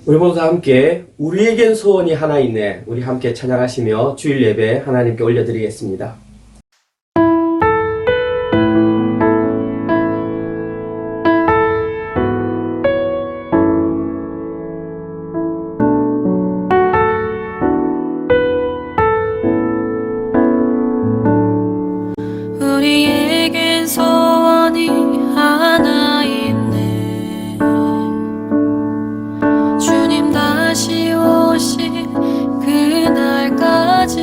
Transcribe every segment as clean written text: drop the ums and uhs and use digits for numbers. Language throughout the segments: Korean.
우리 모두 다 함께 우리에겐 소원이 하나 있네. 우리 함께 찬양하시며 주일 예배 하나님께 올려드리겠습니다. 우리에겐 소원이 하나 있네. 주님 다시 오실 그날까지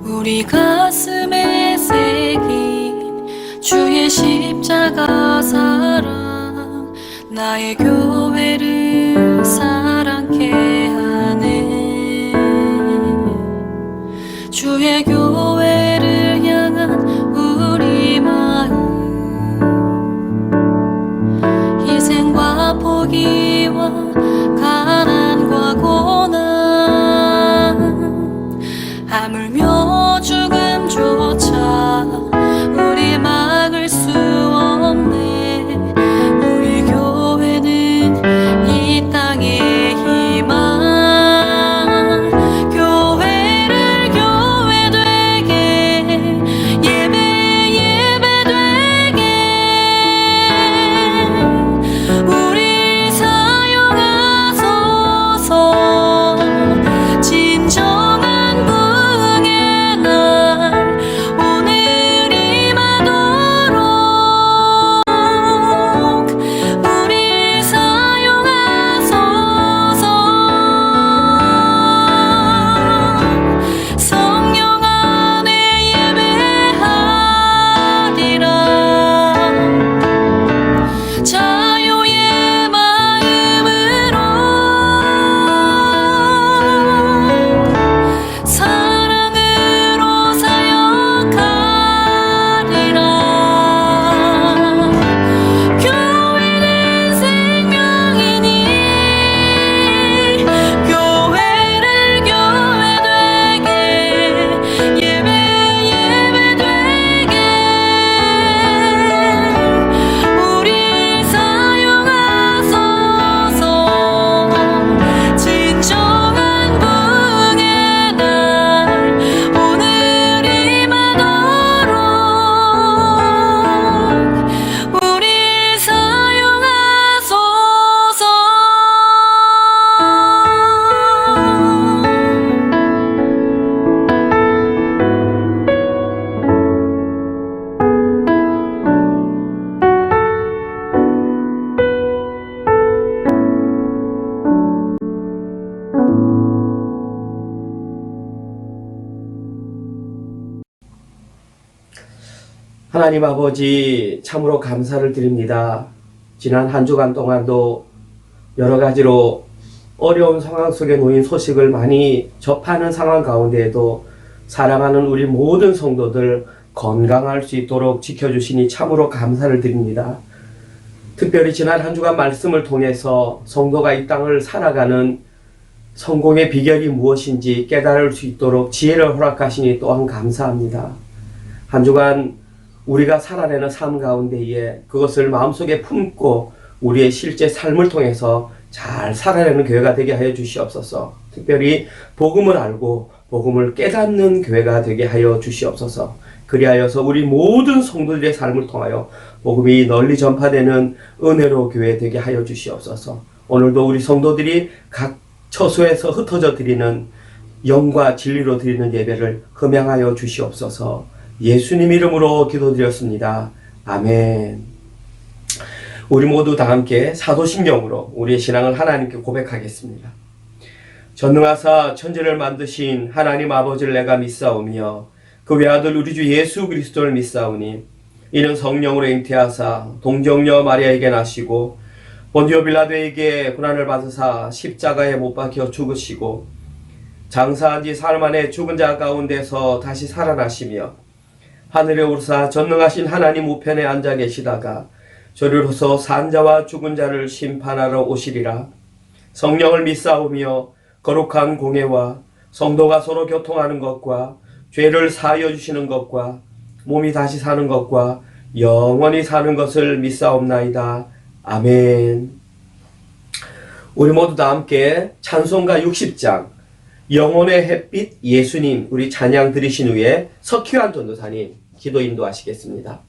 우리 가슴에 새긴 주의 십자가 사랑, 나의 교회를 사랑케 하네. 주의 교회를 향한 우리 마음, 희생과 포기와 가난과 고난, 하물며 죽음조차 우리 막을 수 없네. 우리 교회는 이 땅의 희망, 하나님 아버지, 참으로 감사를 드립니다. 지난 한 주간 동안도 여러 가지로 어려운 상황 속에 놓인 소식을 많이 접하는 상황 가운데에도 사랑하는 우리 모든 성도들 건강할 수 있도록 지켜주시니 참으로 감사를 드립니다. 특별히 지난 한 주간 말씀을 통해서 성도가 이 땅을 살아가는 성공의 비결이 무엇인지 깨달을 수 있도록 지혜를 허락하시니 또한 감사합니다. 한 주간 우리가 살아내는 삶 가운데에 그것을 마음속에 품고 우리의 실제 삶을 통해서 잘 살아내는 교회가 되게 하여 주시옵소서. 특별히 복음을 알고 복음을 깨닫는 교회가 되게 하여 주시옵소서. 그리하여서 우리 모든 성도들의 삶을 통하여 복음이 널리 전파되는 은혜로 교회 되게 하여 주시옵소서. 오늘도 우리 성도들이 각 처소에서 흩어져 드리는 영과 진리로 드리는 예배를 흠양하여 주시옵소서. 예수님 이름으로 기도드렸습니다. 아멘. 우리 모두 다 함께 사도신경으로 우리의 신앙을 하나님께 고백하겠습니다. 전능하사 천지를 만드신 하나님 아버지를 내가 믿사오며 그 외아들 우리 주 예수 그리스도를 믿사오니 이는 성령으로 잉태하사 동정녀 마리아에게 나시고 본디오 빌라도에게 고난을 받으사 십자가에 못 박혀 죽으시고 장사한 지 사흘 만에 죽은 자 가운데서 다시 살아나시며 하늘에 오르사 전능하신 하나님 우편에 앉아 계시다가 저리로서 산자와 죽은 자를 심판하러 오시리라. 성령을 믿사오며 거룩한 공예와 성도가 서로 교통하는 것과 죄를 사하여 주시는 것과 몸이 다시 사는 것과 영원히 사는 것을 믿사옵나이다. 아멘. 우리 모두 다 함께 찬송가 60장 영혼의 햇빛 예수님 우리 찬양 드리신 후에 석희환 전도사님 기도 인도하시겠습니다.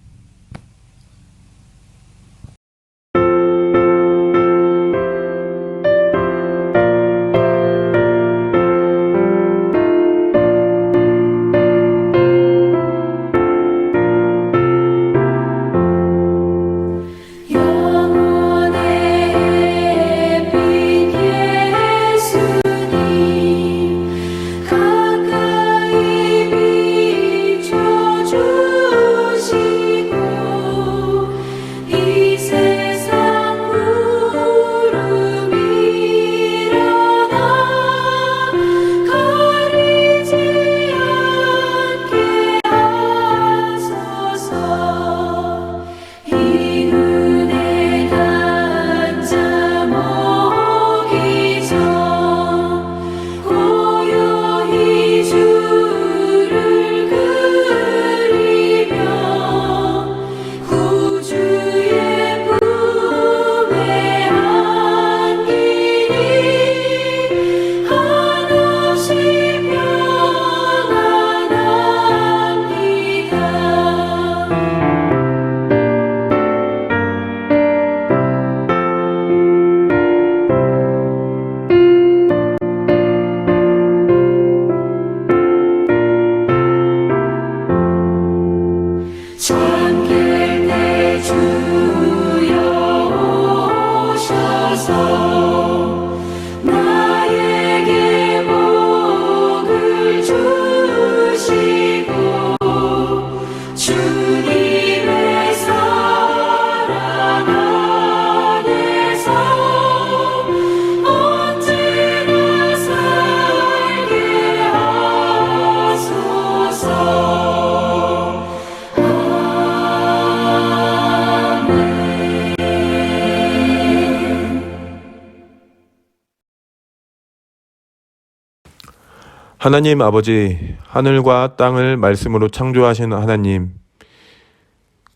하나님 아버지, 하늘과 땅을 말씀으로 창조하신 하나님,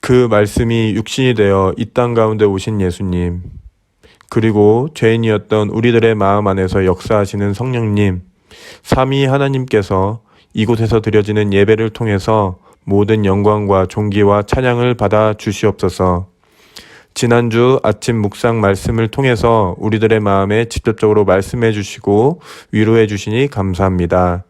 그 말씀이 육신이 되어 이 땅 가운데 오신 예수님, 그리고 죄인이었던 우리들의 마음 안에서 역사하시는 성령님, 삼위 하나님께서 이곳에서 드려지는 예배를 통해서 모든 영광과 존귀와 찬양을 받아 주시옵소서. 지난주 아침 묵상 말씀을 통해서 우리들의 마음에 직접적으로 말씀해 주시고 위로해 주시니 감사합니다.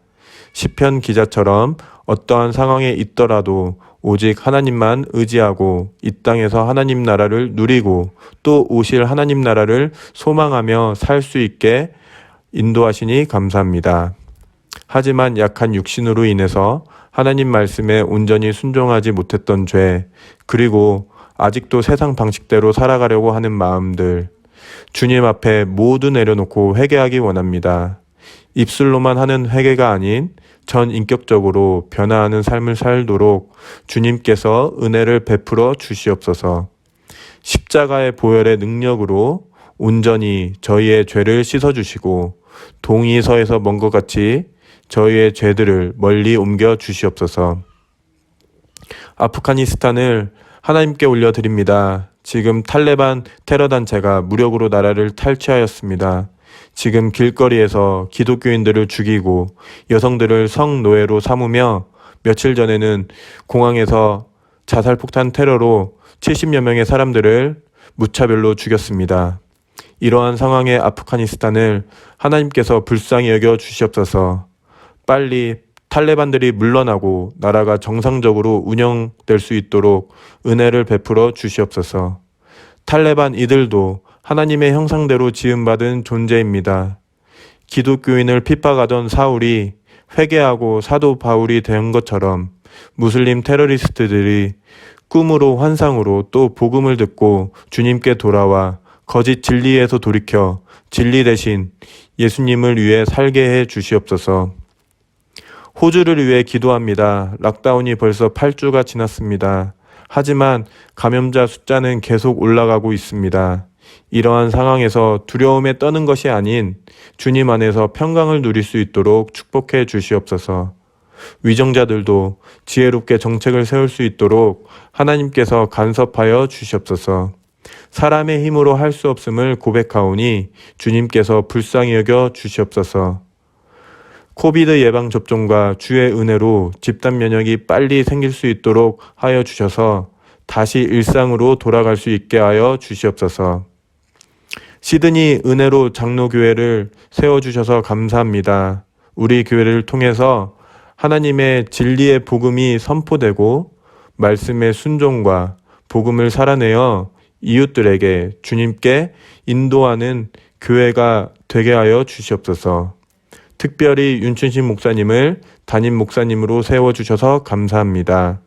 시편 기자처럼 어떠한 상황에 있더라도 오직 하나님만 의지하고 이 땅에서 하나님 나라를 누리고 또 오실 하나님 나라를 소망하며 살 수 있게 인도하시니 감사합니다. 하지만 약한 육신으로 인해서 하나님 말씀에 온전히 순종하지 못했던 죄, 그리고 아직도 세상 방식대로 살아가려고 하는 마음들, 주님 앞에 모두 내려놓고 회개하기 원합니다. 입술로만 하는 회개가 아닌 전 인격적으로 변화하는 삶을 살도록 주님께서 은혜를 베풀어 주시옵소서. 십자가의 보혈의 능력으로 온전히 저희의 죄를 씻어주시고 동의서에서 먼 것 같이 저희의 죄들을 멀리 옮겨 주시옵소서. 아프가니스탄을 하나님께 올려드립니다. 지금 탈레반 테러단체가 무력으로 나라를 탈취하였습니다. 지금 길거리에서 기독교인들을 죽이고 여성들을 성노예로 삼으며 며칠 전에는 공항에서 자살폭탄 테러로 70여 명의 사람들을 무차별로 죽였습니다. 이러한 상황의 아프가니스탄을 하나님께서 불쌍히 여겨 주시옵소서. 빨리 탈레반들이 물러나고 나라가 정상적으로 운영될 수 있도록 은혜를 베풀어 주시옵소서. 탈레반 이들도 하나님의 형상대로 지음받은 존재입니다. 기독교인을 핍박하던 사울이 회개하고 사도 바울이 된 것처럼 무슬림 테러리스트들이 꿈으로 환상으로 또 복음을 듣고 주님께 돌아와 거짓 진리에서 돌이켜 진리 대신 예수님을 위해 살게 해 주시옵소서. 호주를 위해 기도합니다. 락다운이 벌써 8주가 지났습니다. 하지만 감염자 숫자는 계속 올라가고 있습니다. 이러한 상황에서 두려움에 떠는 것이 아닌 주님 안에서 평강을 누릴 수 있도록 축복해 주시옵소서. 위정자들도 지혜롭게 정책을 세울 수 있도록 하나님께서 간섭하여 주시옵소서. 사람의 힘으로 할 수 없음을 고백하오니 주님께서 불쌍히 여겨 주시옵소서. 코비드 예방 접종과 주의 은혜로 집단 면역이 빨리 생길 수 있도록 하여 주셔서 다시 일상으로 돌아갈 수 있게 하여 주시옵소서. 시드니 은혜로 장로교회를 세워주셔서 감사합니다. 우리 교회를 통해서 하나님의 진리의 복음이 선포되고 말씀의 순종과 복음을 살아내어 이웃들에게 주님께 인도하는 교회가 되게 하여 주시옵소서. 특별히 윤춘신 목사님을 담임 목사님으로 세워주셔서 감사합니다.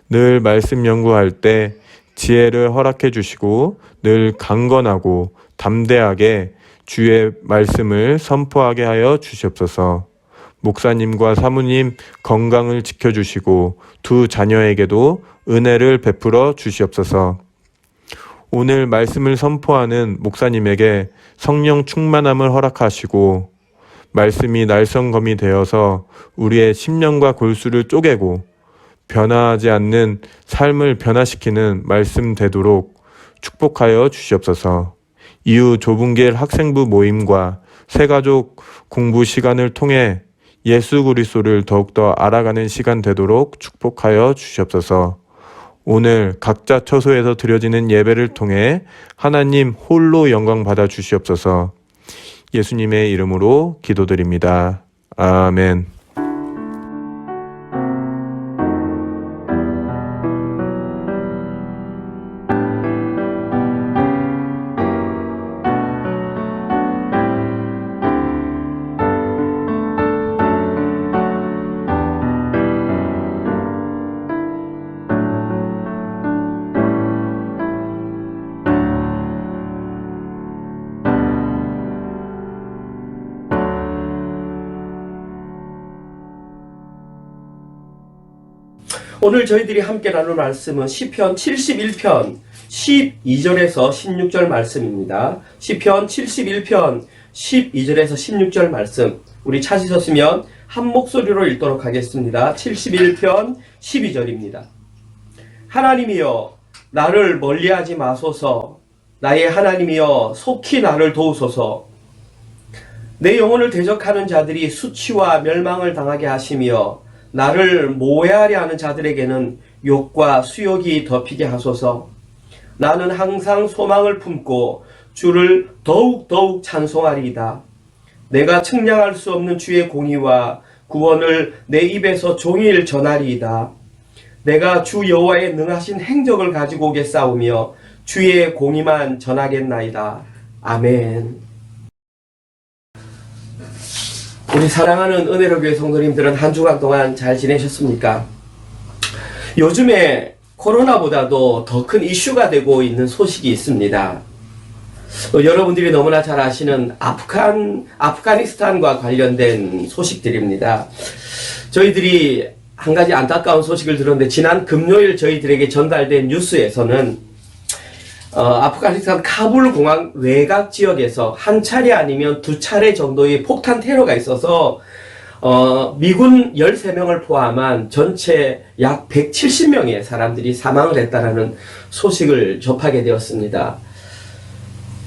늘 말씀 연구할 때 지혜를 허락해 주시고 늘 강건하고 담대하게 주의 말씀을 선포하게 하여 주시옵소서. 목사님과 사모님 건강을 지켜주시고 두 자녀에게도 은혜를 베풀어 주시옵소서. 오늘 말씀을 선포하는 목사님에게 성령 충만함을 허락하시고 말씀이 날성검이 되어서 우리의 심령과 골수를 쪼개고 변화하지 않는 삶을 변화시키는 말씀 되도록 축복하여 주시옵소서. 이후 좁은 길 학생부 모임과 새가족 공부 시간을 통해 예수 그리스도를 더욱더 알아가는 시간 되도록 축복하여 주시옵소서. 오늘 각자 처소에서 드려지는 예배를 통해 하나님 홀로 영광 받아 주시옵소서. 예수님의 이름으로 기도드립니다. 아멘. 오늘 저희들이 함께 나눌 말씀은 시편 71편 12절에서 16절 말씀입니다. 시편 71편 12절에서 16절 말씀, 우리 찾으셨으면 한 목소리로 읽도록 하겠습니다. 71편 12절입니다. 하나님이여 나를 멀리하지 마소서. 나의 하나님이여 속히 나를 도우소서. 내 영혼을 대적하는 자들이 수치와 멸망을 당하게 하시며 나를 모해하려 하는 자들에게는 욕과 수욕이 덮이게 하소서. 나는 항상 소망을 품고 주를 더욱 찬송하리이다. 내가 측량할 수 없는 주의 공의와 구원을 내 입에서 종일 전하리이다. 내가 주 여호와의 능하신 행적을 가지고 오겠사오며 주의 공의만 전하겠나이다. 아멘. 우리 사랑하는 은혜로 교회 성도님들은 한 주간 동안 잘 지내셨습니까? 요즘에 코로나보다도 더 큰 이슈가 되고 있는 소식이 있습니다. 여러분들이 너무나 잘 아시는 아프가니스탄과 관련된 소식들입니다. 저희들이 한 가지 안타까운 소식을 들었는데, 지난 금요일 저희들에게 전달된 뉴스에서는 아프가니스탄 카불 공항 외곽 지역에서 한 차례 아니면 두 차례 정도의 폭탄 테러가 있어서 미군 13명을 포함한 전체 약 170명의 사람들이 사망을 했다는 소식을 접하게 되었습니다.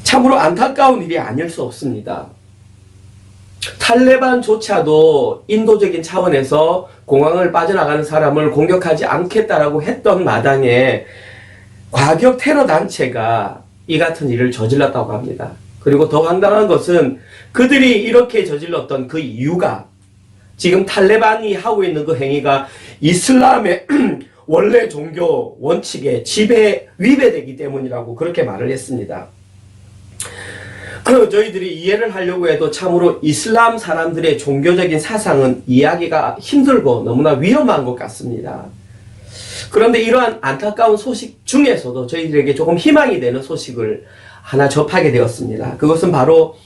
참으로 안타까운 일이 아닐 수 없습니다. 탈레반조차도 인도적인 차원에서 공항을 빠져나가는 사람을 공격하지 않겠다라고 했던 마당에 과격 테러 단체가 이 같은 일을 저질렀다고 합니다. 그리고 더 황당한 것은 그들이 이렇게 저질렀던 그 이유가, 지금 탈레반이 하고 있는 그 행위가 이슬람의 원래 종교 원칙에 위배되기 때문이라고 그렇게 말을 했습니다. 저희들이 이해를 하려고 해도 참으로 이슬람 사람들의 종교적인 사상은 이해하기가 힘들고 너무나 위험한 것 같습니다. 그런데 이러한 안타까운 소식 중에서도 저희들에게 조금 희망이 되는 소식을 하나 접하게 되었습니다. 그것은 바로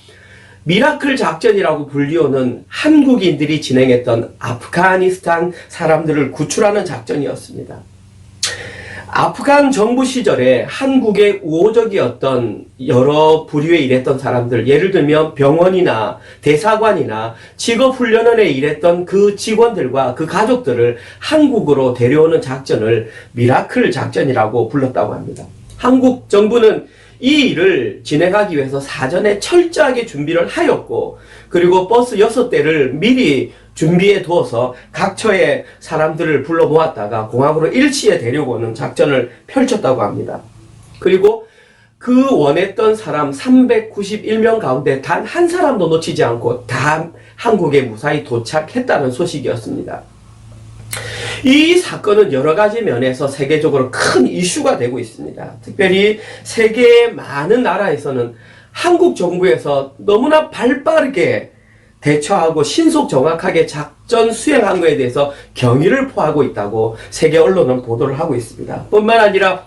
미라클 작전이라고 불리우는 한국인들이 진행했던 아프가니스탄 사람들을 구출하는 작전이었습니다. 아프간 정부 시절에 한국의 우호적이었던 여러 부류에 일했던 사람들, 예를 들면 병원이나 대사관이나 직업훈련원에 일했던 그 직원들과 그 가족들을 한국으로 데려오는 작전을 미라클 작전이라고 불렀다고 합니다. 한국 정부는 이 일을 진행하기 위해서 사전에 철저하게 준비를 하였고, 그리고 버스 6대를 미리 준비해 두어서 각처에 사람들을 불러 모았다가 공항으로 일시에 데리고 오는 작전을 펼쳤다고 합니다. 그리고 그 원했던 사람 391명 가운데 단 한 사람도 놓치지 않고 다 한국에 무사히 도착했다는 소식이었습니다. 이 사건은 여러 가지 면에서 세계적으로 큰 이슈가 되고 있습니다. 특별히 세계의 많은 나라에서는 한국 정부에서 너무나 발빠르게 대처하고 신속 정확하게 작전 수행한 것에 대해서 경의를 표하고 있다고 세계 언론은 보도를 하고 있습니다. 뿐만 아니라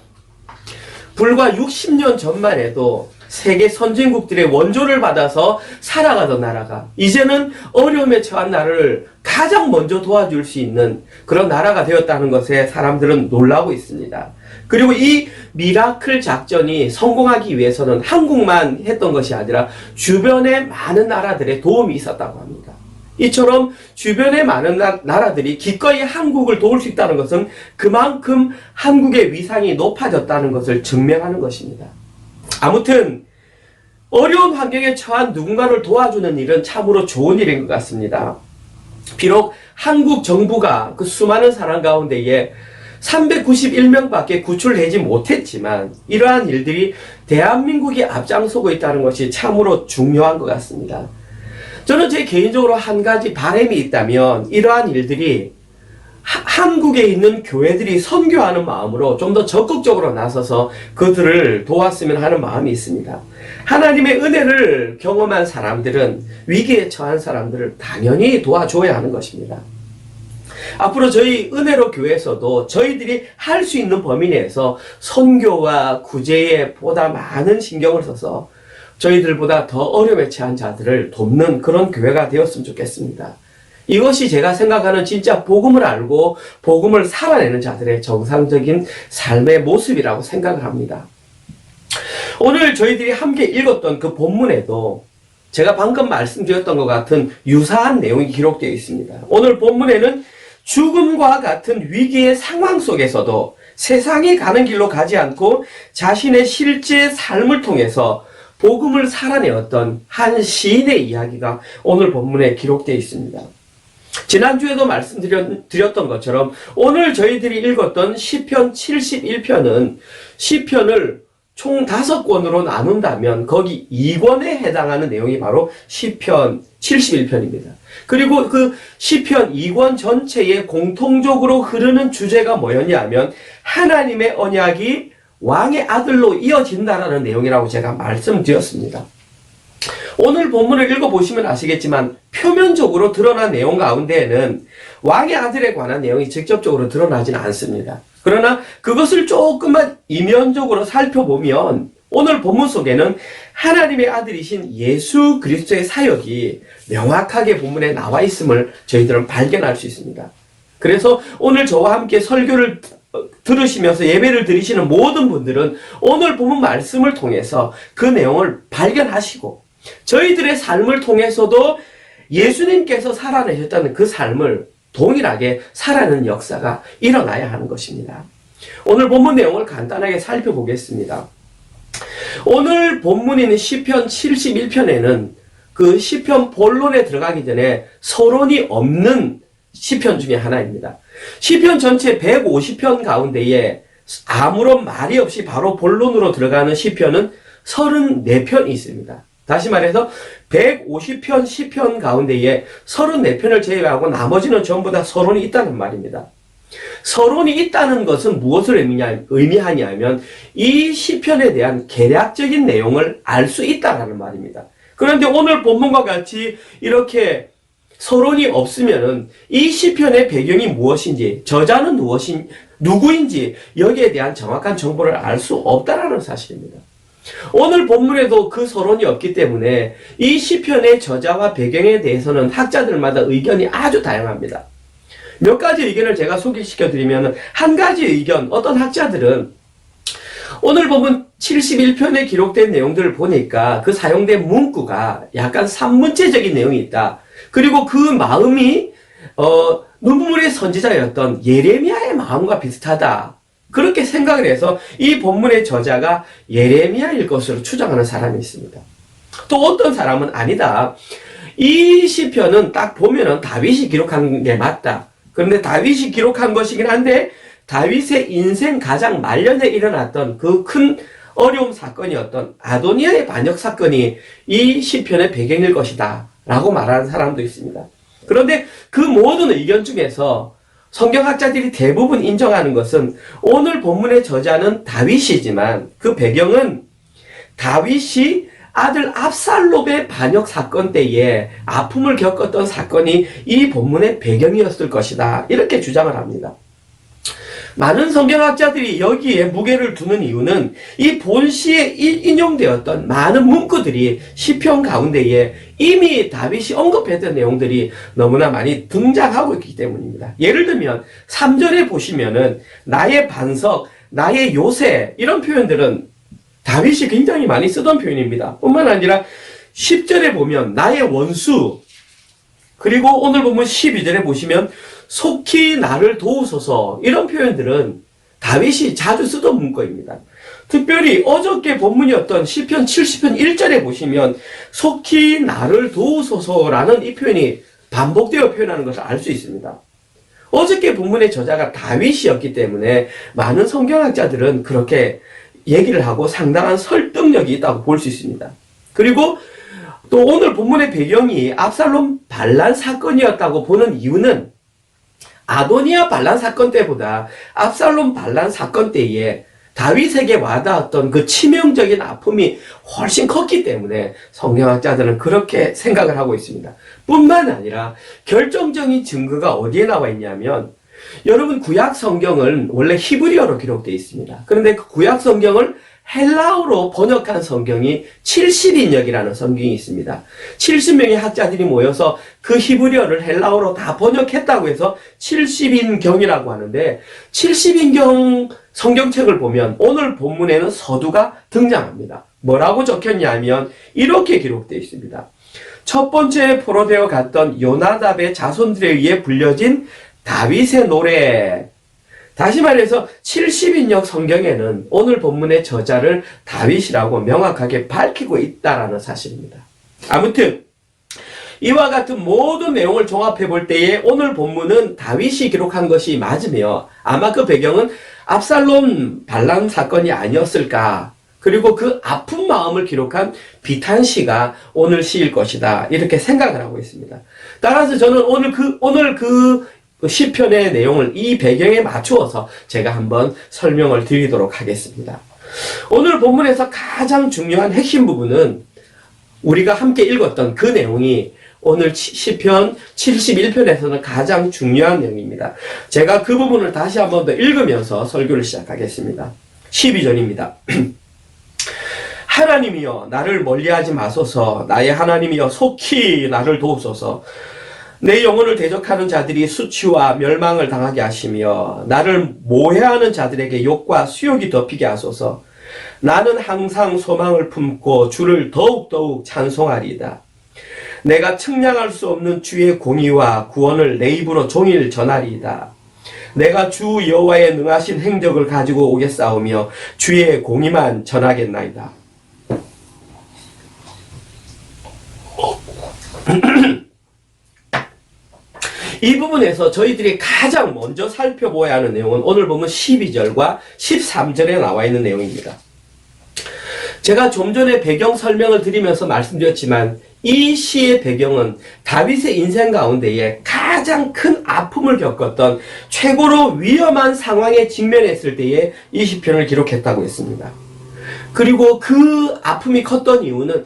불과 60년 전만 해도 세계 선진국들의 원조를 받아서 살아가던 나라가 이제는 어려움에 처한 나라를 가장 먼저 도와줄 수 있는 그런 나라가 되었다는 것에 사람들은 놀라고 있습니다. 그리고 이 미라클 작전이 성공하기 위해서는 한국만 했던 것이 아니라 주변의 많은 나라들의 도움이 있었다고 합니다. 이처럼 주변의 많은 나라들이 기꺼이 한국을 도울 수 있다는 것은 그만큼 한국의 위상이 높아졌다는 것을 증명하는 것입니다. 아무튼 어려운 환경에 처한 누군가를 도와주는 일은 참으로 좋은 일인 것 같습니다. 비록 한국 정부가 그 수많은 사람 가운데에 391명밖에 구출되지 못했지만 이러한 일들이 대한민국이 앞장서고 있다는 것이 참으로 중요한 것 같습니다. 저는 제 개인적으로 한 가지 바람이 있다면 이러한 일들이 한국에 있는 교회들이 선교하는 마음으로 좀 더 적극적으로 나서서 그들을 도왔으면 하는 마음이 있습니다. 하나님의 은혜를 경험한 사람들은 위기에 처한 사람들을 당연히 도와줘야 하는 것입니다. 앞으로 저희 은혜로 교회에서도 저희들이 할 수 있는 범위 내에서 선교와 구제에 보다 많은 신경을 써서 저희들보다 더 어려움에 처한 자들을 돕는 그런 교회가 되었으면 좋겠습니다. 이것이 제가 생각하는 진짜 복음을 알고 복음을 살아내는 자들의 정상적인 삶의 모습이라고 생각을 합니다. 오늘 저희들이 함께 읽었던 그 본문에도 제가 방금 말씀드렸던 것 같은 유사한 내용이 기록되어 있습니다. 오늘 본문에는 죽음과 같은 위기의 상황 속에서도 세상이 가는 길로 가지 않고 자신의 실제 삶을 통해서 복음을 살아내었던 한 시인의 이야기가 오늘 본문에 기록되어 있습니다. 지난주에도 말씀드렸던 것처럼 오늘 저희들이 읽었던 시편 71편은 시편을 총 5권으로 나눈다면 거기 2권에 해당하는 내용이 바로 시편 71편입니다. 그리고 그 시편 2권 전체에 공통적으로 흐르는 주제가 뭐였냐 하면 하나님의 언약이 왕의 아들로 이어진다라는 내용이라고 제가 말씀드렸습니다. 오늘 본문을 읽어보시면 아시겠지만 표면적으로 드러난 내용 가운데에는 왕의 아들에 관한 내용이 직접적으로 드러나지는 않습니다. 그러나 그것을 조금만 이면적으로 살펴보면 오늘 본문 속에는 하나님의 아들이신 예수 그리스도의 사역이 명확하게 본문에 나와 있음을 저희들은 발견할 수 있습니다. 그래서 오늘 저와 함께 설교를 들으시면서 예배를 드리시는 모든 분들은 오늘 본문 말씀을 통해서 그 내용을 발견하시고 저희들의 삶을 통해서도 예수님께서 살아내셨다는 그 삶을 동일하게 살아내는 역사가 일어나야 하는 것입니다. 오늘 본문 내용을 간단하게 살펴보겠습니다. 오늘 본문인 시편 71편에는 그 시편 본론에 들어가기 전에 서론이 없는 시편 중에 하나입니다. 시편 전체 150편 가운데에 아무런 말이 없이 바로 본론으로 들어가는 시편은 34편이 있습니다. 다시 말해서 150편 시편 가운데에 34편을 제외하고 나머지는 전부 다 서론이 있다는 말입니다. 서론이 있다는 것은 무엇을 의미하냐면 이 시편에 대한 개략적인 내용을 알 수 있다는 말입니다. 그런데 오늘 본문과 같이 이렇게 서론이 없으면은 이 시편의 배경이 무엇인지, 저자는 누구인지 여기에 대한 정확한 정보를 알 수 없다라는 사실입니다. 오늘 본문에도 그 서론이 없기 때문에 이 시편의 저자와 배경에 대해서는 학자들마다 의견이 아주 다양합니다. 몇 가지 의견을 제가 소개시켜 드리면 한 가지 의견, 어떤 학자들은 오늘 본문 71편에 기록된 내용들을 보니까 그 사용된 문구가 약간 산문체적인 내용이 있다. 그리고 그 마음이 눈물의 선지자였던 예레미야의 마음과 비슷하다. 그렇게 생각을 해서 이 본문의 저자가 예레미야일 것으로 추정하는 사람이 있습니다. 또 어떤 사람은 아니다. 이 시편은 딱 보면은 다윗이 기록한 게 맞다. 그런데 다윗이 기록한 것이긴 한데 다윗의 인생 가장 말년에 일어났던 그 큰 어려움 사건이었던 아도니아의 반역 사건이 이 시편의 배경일 것이다 라고 말하는 사람도 있습니다. 그런데 그 모든 의견 중에서 성경학자들이 대부분 인정하는 것은 오늘 본문의 저자는 다윗이지만 그 배경은 다윗이 아들 압살롬의 반역 사건 때에 아픔을 겪었던 사건이 이 본문의 배경이었을 것이다. 이렇게 주장을 합니다. 많은 성경학자들이 여기에 무게를 두는 이유는 이 본시에 인용되었던 많은 문구들이 시편 가운데에 이미 다윗이 언급했던 내용들이 너무나 많이 등장하고 있기 때문입니다. 예를 들면 3절에 보시면은 나의 반석, 나의 요새 이런 표현들은 다윗이 굉장히 많이 쓰던 표현입니다. 뿐만 아니라 10절에 보면 나의 원수, 그리고 오늘 보면 12절에 보시면 속히 나를 도우소서, 이런 표현들은 다윗이 자주 쓰던 문구입니다. 특별히 어저께 본문이었던 시편 70편 1절에 보시면 속히 나를 도우소서라는 이 표현이 반복되어 표현하는 것을 알 수 있습니다. 어저께 본문의 저자가 다윗이었기 때문에 많은 성경학자들은 그렇게 얘기를 하고 상당한 설득력이 있다고 볼 수 있습니다. 그리고 또 오늘 본문의 배경이 압살롬 반란 사건이었다고 보는 이유는 아도니아 반란 사건 때보다 압살롬 반란 사건 때에 다윗에게 와닿았던 그 치명적인 아픔이 훨씬 컸기 때문에 성경학자들은 그렇게 생각을 하고 있습니다. 뿐만 아니라 결정적인 증거가 어디에 나와 있냐면, 여러분 구약 성경은 원래 히브리어로 기록되어 있습니다. 그런데 그 구약 성경을 헬라어로 번역한 성경이 70인역이라는 성경이 있습니다. 70명의 학자들이 모여서 그 히브리어를 헬라어로 다 번역했다고 해서 70인경이라고 하는데, 70인경 성경책을 보면 오늘 본문에는 서두가 등장합니다. 뭐라고 적혔냐면 이렇게 기록되어 있습니다. 첫 번째 포로되어 갔던 요나답의 자손들에 의해 불려진 다윗의 노래. 다시 말해서 70인역 성경에는 오늘 본문의 저자를 다윗이라고 명확하게 밝히고 있다는 사실입니다. 아무튼 이와 같은 모든 내용을 종합해 볼 때에 오늘 본문은 다윗이 기록한 것이 맞으며 아마 그 배경은 압살롬 반란 사건이 아니었을까, 그리고 그 아픈 마음을 기록한 비탄시가 오늘 시일 것이다, 이렇게 생각을 하고 있습니다. 따라서 저는 오늘 그 시편의 내용을 이 배경에 맞추어서 제가 한번 설명을 드리도록 하겠습니다. 오늘 본문에서 가장 중요한 핵심 부분은 우리가 함께 읽었던 그 내용이 오늘 시편 71편에서는 가장 중요한 내용입니다. 제가 그 부분을 다시 한번 더 읽으면서 설교를 시작하겠습니다. 12절입니다. 하나님이여 나를 멀리하지 마소서. 나의 하나님이여 속히 나를 도우소서. 내 영혼을 대적하는 자들이 수치와 멸망을 당하게 하시며 나를 모해하는 자들에게 욕과 수욕이 덮이게 하소서. 나는 항상 소망을 품고 주를 더욱더욱 찬송하리이다. 내가 측량할 수 없는 주의 공의와 구원을 내 입으로 종일 전하리이다. 내가 주 여호와의 능하신 행적을 가지고 오겠사오며 주의 공의만 전하겠나이다. 이 부분에서 저희들이 가장 먼저 살펴보아야 하는 내용은 오늘 보면 12절과 13절에 나와 있는 내용입니다. 제가 좀 전에 배경 설명을 드리면서 말씀드렸지만 이 시의 배경은 다윗의 인생 가운데에 가장 큰 아픔을 겪었던 최고로 위험한 상황에 직면했을 때에 이 시편을 기록했다고 했습니다. 그리고 그 아픔이 컸던 이유는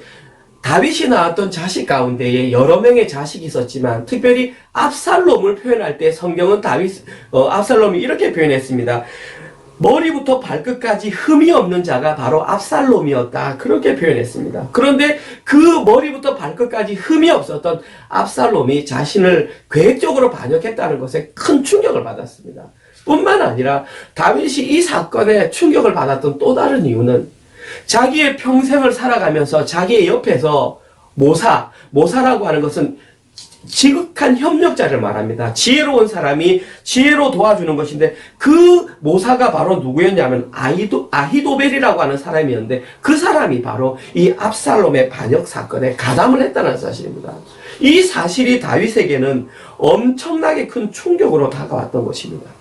다윗이 낳았던 자식 가운데에 여러 명의 자식이 있었지만 특별히 압살롬을 표현할 때 성경은 압살롬이 이렇게 표현했습니다. 머리부터 발끝까지 흠이 없는 자가 바로 압살롬이었다, 그렇게 표현했습니다. 그런데 그 머리부터 발끝까지 흠이 없었던 압살롬이 자신을 계획적으로 반역했다는 것에 큰 충격을 받았습니다. 뿐만 아니라 다윗이 이 사건에 충격을 받았던 또 다른 이유는 자기의 평생을 살아가면서 자기의 옆에서 모사라고 하는 것은 지극한 협력자를 말합니다. 지혜로운 사람이 지혜로 도와주는 것인데 그 모사가 바로 누구였냐면 아히도벨이라고 하는 사람이었는데 그 사람이 바로 이 압살롬의 반역 사건에 가담을 했다는 사실입니다. 이 사실이 다윗에게는 엄청나게 큰 충격으로 다가왔던 것입니다.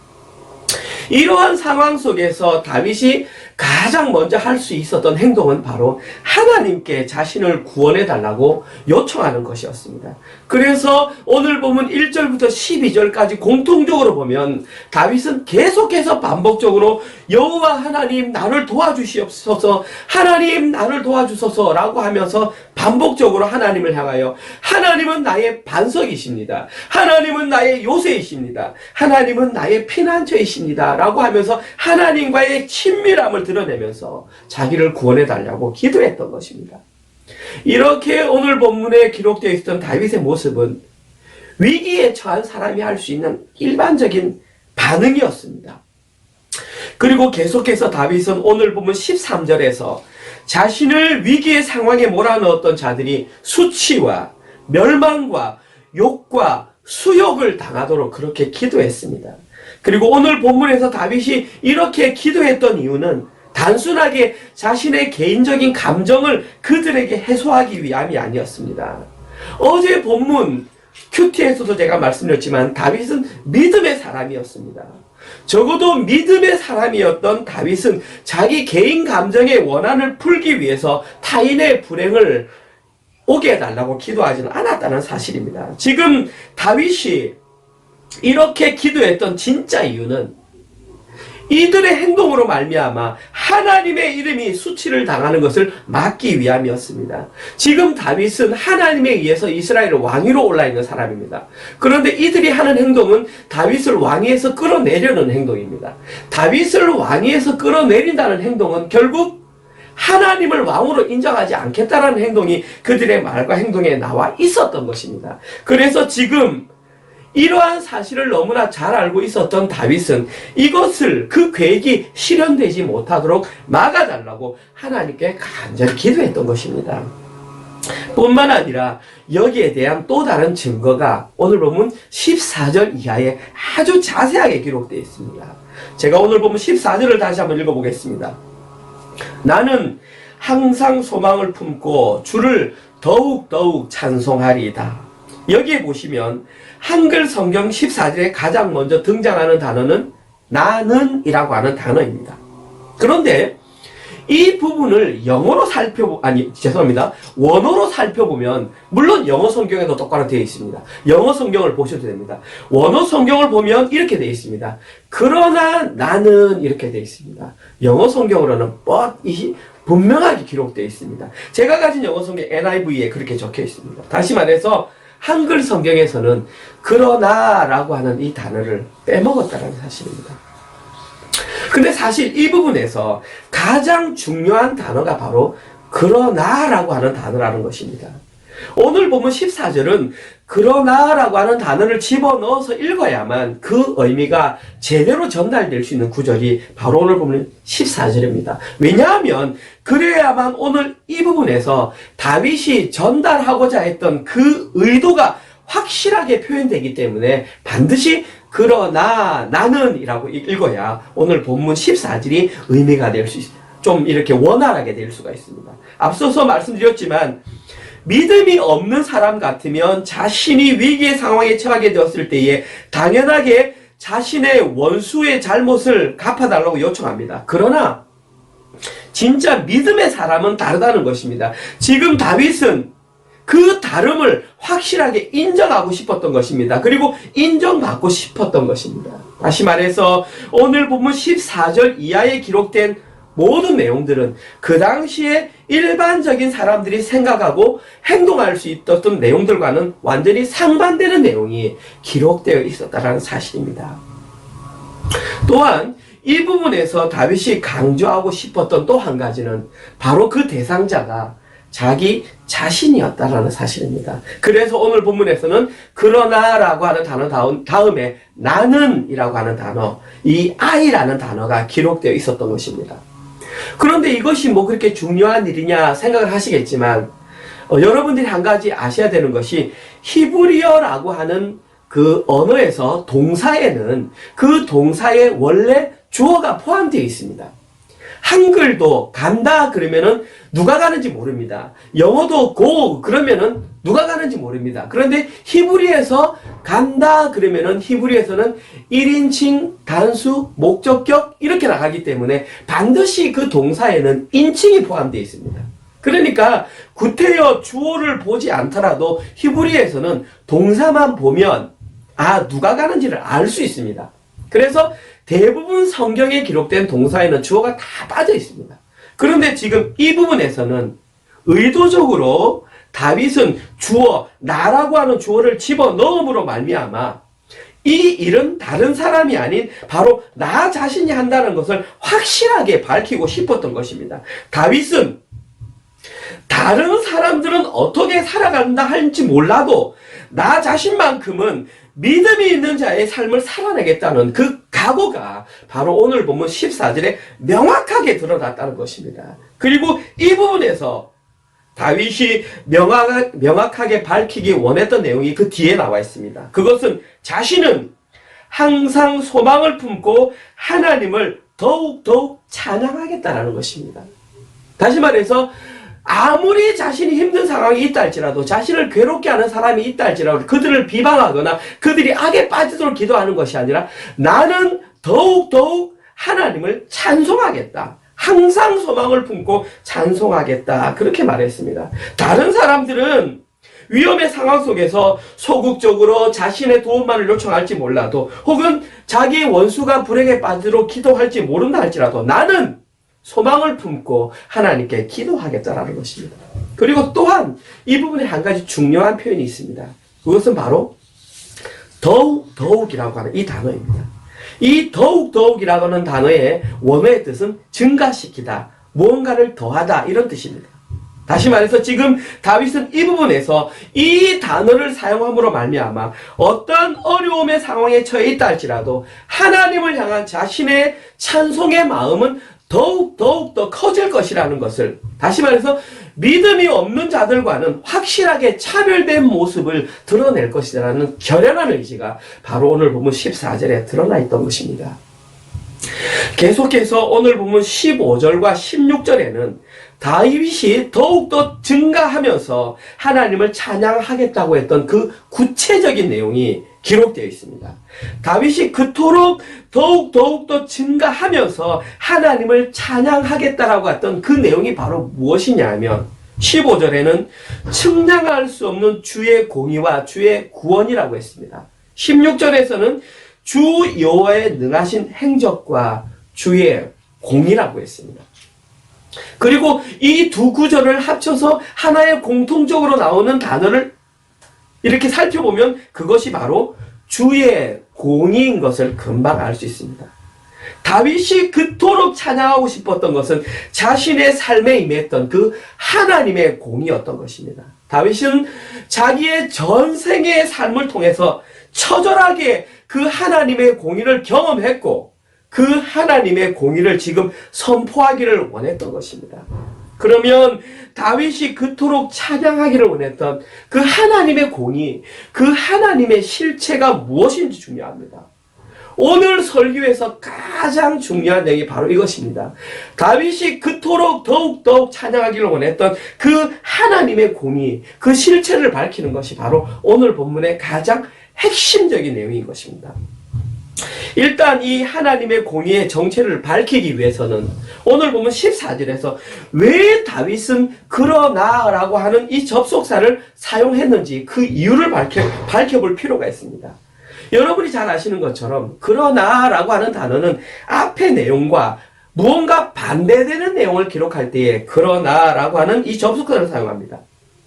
이러한 상황 속에서 다윗이 가장 먼저 할 수 있었던 행동은 바로 하나님께 자신을 구원해 달라고 요청하는 것이었습니다. 그래서 오늘 보면 1절부터 12절까지 공통적으로 보면 다윗은 계속해서 반복적으로 여호와 하나님 나를 도와주시옵소서, 하나님 나를 도와주소서 라고 하면서 반복적으로 하나님을 향하여 하나님은 나의 반석이십니다, 하나님은 나의 요새이십니다, 하나님은 나의 피난처이십니다 라고 하면서 하나님과의 친밀함을 드러내면서 자기를 구원해 달라고 기도했던 것입니다. 이렇게 오늘 본문에 기록되어 있었던 다윗의 모습은 위기에 처한 사람이 할 수 있는 일반적인 반응이었습니다. 그리고 계속해서 다윗은 오늘 보면 13절에서 자신을 위기의 상황에 몰아넣었던 자들이 수치와 멸망과 욕과 수욕을 당하도록 그렇게 기도했습니다. 그리고 오늘 본문에서 다윗이 이렇게 기도했던 이유는 단순하게 자신의 개인적인 감정을 그들에게 해소하기 위함이 아니었습니다. 어제 본문 큐티에서도 제가 말씀드렸지만 다윗은 믿음의 사람이었습니다. 적어도 믿음의 사람이었던 다윗은 자기 개인 감정의 원한을 풀기 위해서 타인의 불행을 오게 해달라고 기도하지는 않았다는 사실입니다. 지금 다윗이 이렇게 기도했던 진짜 이유는 이들의 행동으로 말미암아 하나님의 이름이 수치를 당하는 것을 막기 위함이었습니다. 지금 다윗은 하나님에 의해서 이스라엘 왕위로 올라있는 사람입니다. 그런데 이들이 하는 행동은 다윗을 왕위에서 끌어내려는 행동입니다. 다윗을 왕위에서 끌어내린다는 행동은 결국 하나님을 왕으로 인정하지 않겠다는 행동이 그들의 말과 행동에 나와 있었던 것입니다. 그래서 지금 이러한 사실을 너무나 잘 알고 있었던 다윗은 이것을 그 계획이 실현되지 못하도록 막아달라고 하나님께 간절히 기도했던 것입니다. 뿐만 아니라 여기에 대한 또 다른 증거가 오늘 보면 14절 이하에 아주 자세하게 기록되어 있습니다. 제가 오늘 보면 14절을 다시 한번 읽어보겠습니다. 나는 항상 소망을 품고 주를 더욱더욱 찬송하리이다. 여기에 보시면 한글 성경 14절에 가장 먼저 등장하는 단어는 나는 이라고 하는 단어입니다. 그런데 이 부분을 원어로 살펴보면 물론 영어 성경에도 똑바로 되어 있습니다. 영어 성경을 보셔도 됩니다. 원어 성경을 보면 이렇게 되어 있습니다. 그러나 나는 이렇게 되어 있습니다. 영어 성경으로는 but 분명하게 기록되어 있습니다. 제가 가진 영어 성경 NIV에 그렇게 적혀 있습니다. 다시 말해서 한글 성경에서는 그러나 라고 하는 이 단어를 빼먹었다는 사실입니다. 근데 사실 이 부분에서 가장 중요한 단어가 바로 그러나 라고 하는 단어라는 것입니다. 오늘 보면 14절은 그러나 라고 하는 단어를 집어넣어서 읽어야만 그 의미가 제대로 전달될 수 있는 구절이 바로 오늘 보면 14절입니다. 왜냐하면 그래야만 오늘 이 부분에서 다윗이 전달하고자 했던 그 의도가 확실하게 표현되기 때문에 반드시 그러나 나는 이라고 읽어야 오늘 본문 14절이 의미가 될 수 있습니다. 좀 이렇게 원활하게 될 수가 있습니다. 앞서서 말씀드렸지만 믿음이 없는 사람 같으면 자신이 위기의 상황에 처하게 되었을 때에 당연하게 자신의 원수의 잘못을 갚아달라고 요청합니다. 그러나 진짜 믿음의 사람은 다르다는 것입니다. 지금 다윗은 그 다름을 확실하게 인정하고 싶었던 것입니다. 그리고 인정받고 싶었던 것입니다. 다시 말해서 오늘 본문 14절 이하에 기록된 모든 내용들은 그 당시에 일반적인 사람들이 생각하고 행동할 수 있었던 내용들과는 완전히 상반되는 내용이 기록되어 있었다는 사실입니다. 또한 이 부분에서 다윗이 강조하고 싶었던 또 한 가지는 바로 그 대상자가 자기 자신이었다라는 사실입니다. 그래서 오늘 본문에서는 그러나라고 하는 단어 다음에 나는이라고 하는 단어, 이 I라는 단어가 기록되어 있었던 것입니다. 그런데 이것이 뭐 그렇게 중요한 일이냐 생각을 하시겠지만 여러분들이 한 가지 아셔야 되는 것이 히브리어라고 하는 그 언어에서 동사에는 그 동사의 원래 주어가 포함되어 있습니다. 한글도 간다 그러면은 누가 가는지 모릅니다. 영어도 go 그러면은 누가 가는지 모릅니다. 그런데 히브리에서 간다 그러면은 히브리에서는 1인칭, 단수, 목적격 이렇게 나가기 때문에 반드시 그 동사에는 인칭이 포함되어 있습니다. 그러니까 구태여 주어를 보지 않더라도 히브리에서는 동사만 보면 누가 가는지를 알 수 있습니다. 그래서 대부분 성경에 기록된 동사에는 주어가 다 빠져 있습니다. 그런데 지금 이 부분에서는 의도적으로 다윗은 주어, 나라고 하는 주어를 집어넣음으로 말미암아 이 일은 다른 사람이 아닌 바로 나 자신이 한다는 것을 확실하게 밝히고 싶었던 것입니다. 다윗은 다른 사람들은 어떻게 살아간다 할지 몰라도 나 자신만큼은 믿음이 있는 자의 삶을 살아내겠다는 그 각오가 바로 오늘 본문 14절에 명확하게 드러났다는 것입니다. 그리고 이 부분에서 다윗이 명확하게 밝히기 원했던 내용이 그 뒤에 나와 있습니다. 그것은 자신은 항상 소망을 품고 하나님을 더욱더욱 찬양하겠다라는 것입니다. 다시 말해서 아무리 자신이 힘든 상황이 있다 할지라도 자신을 괴롭게 하는 사람이 있다 할지라도 그들을 비방하거나 그들이 악에 빠지도록 기도하는 것이 아니라 나는 더욱더욱 하나님을 찬송하겠다. 항상 소망을 품고 찬송하겠다. 그렇게 말했습니다. 다른 사람들은 위험의 상황 속에서 소극적으로 자신의 도움만을 요청할지 몰라도 혹은 자기의 원수가 불행에 빠지도록 기도할지 모른다 할지라도 나는 소망을 품고 하나님께 기도하겠다라는 것입니다. 그리고 또한 이 부분에 한 가지 중요한 표현이 있습니다. 그것은 바로 더욱이라고 하는 이 단어입니다. 이 더욱이라고 하는 단어의 원어의 뜻은 증가시키다, 무언가를 더하다 이런 뜻입니다. 다시 말해서 지금 다윗은 이 부분에서 이 단어를 사용함으로 말미암아 어떤 어려움의 상황에 처해 있다 할지라도 하나님을 향한 자신의 찬송의 마음은 더욱 더 커질 것이라는 것을, 다시 말해서 믿음이 없는 자들과는 확실하게 차별된 모습을 드러낼 것이라는 결연한 의지가 바로 오늘 본문 14절에 드러나 있던 것입니다. 계속해서 오늘 본문 15절과 16절에는 다윗이 더욱더 증가하면서 하나님을 찬양하겠다고 했던 그 구체적인 내용이 기록되어 있습니다. 다윗이 그토록 더욱더 증가하면서 하나님을 찬양하겠다라고 했던 그 내용이 바로 무엇이냐 하면 15절에는 측량할 수 없는 주의 공의와 주의 구원이라고 했습니다. 16절에서는 주 여호와의 능하신 행적과 주의 공의라고 했습니다. 그리고 이 두 구절을 합쳐서 하나의 공통적으로 나오는 단어를 이렇게 살펴보면 그것이 바로 주의 공의인 것을 금방 알 수 있습니다. 다윗이 그토록 찬양하고 싶었던 것은 자신의 삶에 임했던 그 하나님의 공의였던 것입니다. 다윗은 자기의 전생의 삶을 통해서 처절하게 그 하나님의 공의를 경험했고 그 하나님의 공의를 지금 선포하기를 원했던 것입니다. 그러면 다윗이 그토록 찬양하기를 원했던 그 하나님의 공의, 그 하나님의 실체가 무엇인지 중요합니다. 오늘 설교에서 가장 중요한 내용이 바로 이것입니다. 다윗이 그토록 더욱 찬양하기를 원했던 그 하나님의 공의, 그 실체를 밝히는 것이 바로 오늘 본문의 가장 핵심적인 내용인 것입니다. 일단 이 하나님의 공의의 정체를 밝히기 위해서는 오늘 보면 14절에서 왜 다윗은 그러나 라고 하는 이 접속사를 사용했는지 그 이유를 밝혀볼 필요가 있습니다. 여러분이 잘 아시는 것처럼 그러나 라고 하는 단어는 앞의 내용과 무언가 반대되는 내용을 기록할 때에 그러나 라고 하는 이 접속사를 사용합니다.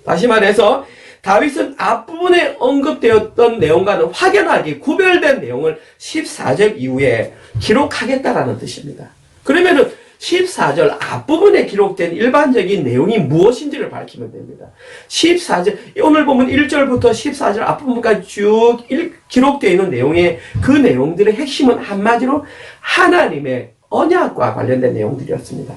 다시 말해서 다윗은 앞부분에 언급되었던 내용과는 확연하게 구별된 내용을 14절 이후에 기록하겠다라는 뜻입니다. 그러면은 14절 앞부분에 기록된 일반적인 내용이 무엇인지를 밝히면 됩니다. 14절, 오늘 보면 1절부터 14절 앞부분까지 쭉 기록되어 있는 내용의 그 내용들의 핵심은 한마디로 하나님의 언약과 관련된 내용들이었습니다.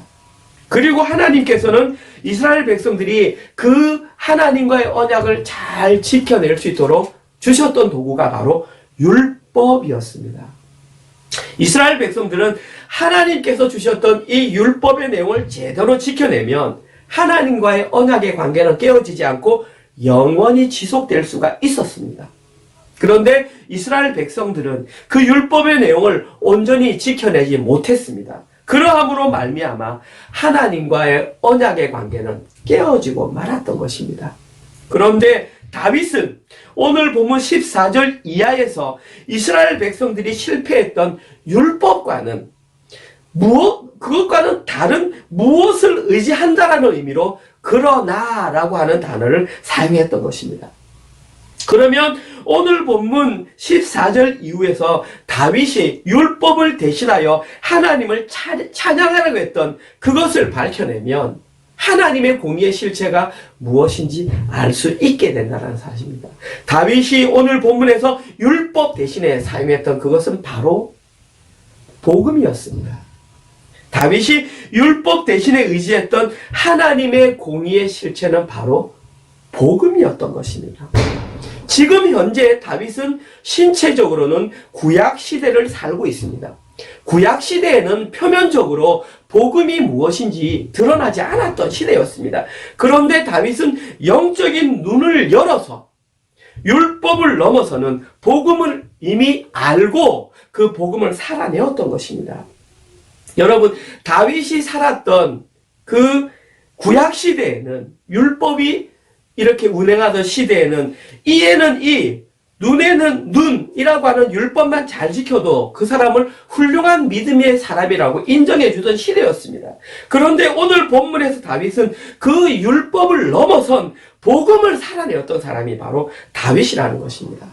그리고 하나님께서는 이스라엘 백성들이 그 하나님과의 언약을 잘 지켜낼 수 있도록 주셨던 도구가 바로 율법이었습니다. 이스라엘 백성들은 하나님께서 주셨던 이 율법의 내용을 제대로 지켜내면 하나님과의 언약의 관계는 깨어지지 않고 영원히 지속될 수가 있었습니다. 그런데 이스라엘 백성들은 그 율법의 내용을 온전히 지켜내지 못했습니다. 그러함으로 말미암아 하나님과의 언약의 관계는 깨어지고 말았던 것입니다. 그런데 다윗은 오늘 본문 14절 이하에서 이스라엘 백성들이 실패했던 율법과는 그것과는 다른 무엇을 의지한다라는 의미로 그러나라고 하는 단어를 사용했던 것입니다. 그러면 오늘 본문 14절 이후에서 다윗이 율법을 대신하여 하나님을 찬양하라고 했던 그것을 밝혀내면 하나님의 공의의 실체가 무엇인지 알 수 있게 된다는 사실입니다. 다윗이 오늘 본문에서 율법 대신에 사용했던 그것은 바로 복음이었습니다. 다윗이 율법 대신에 의지했던 하나님의 공의의 실체는 바로 복음이었던 것입니다. 지금 현재 다윗은 신체적으로는 구약 시대를 살고 있습니다. 구약 시대에는 표면적으로 복음이 무엇인지 드러나지 않았던 시대였습니다. 그런데 다윗은 영적인 눈을 열어서 율법을 넘어서는 복음을 이미 알고 그 복음을 살아내었던 것입니다. 여러분, 다윗이 살았던 그 구약 시대에는 율법이 이렇게 운행하던 시대에는 이에는 이, 눈에는 눈이라고 하는 율법만 잘 지켜도 그 사람을 훌륭한 믿음의 사람이라고 인정해 주던 시대였습니다. 그런데 오늘 본문에서 다윗은 그 율법을 넘어선 복음을 살아내었던 사람이 바로 다윗이라는 것입니다.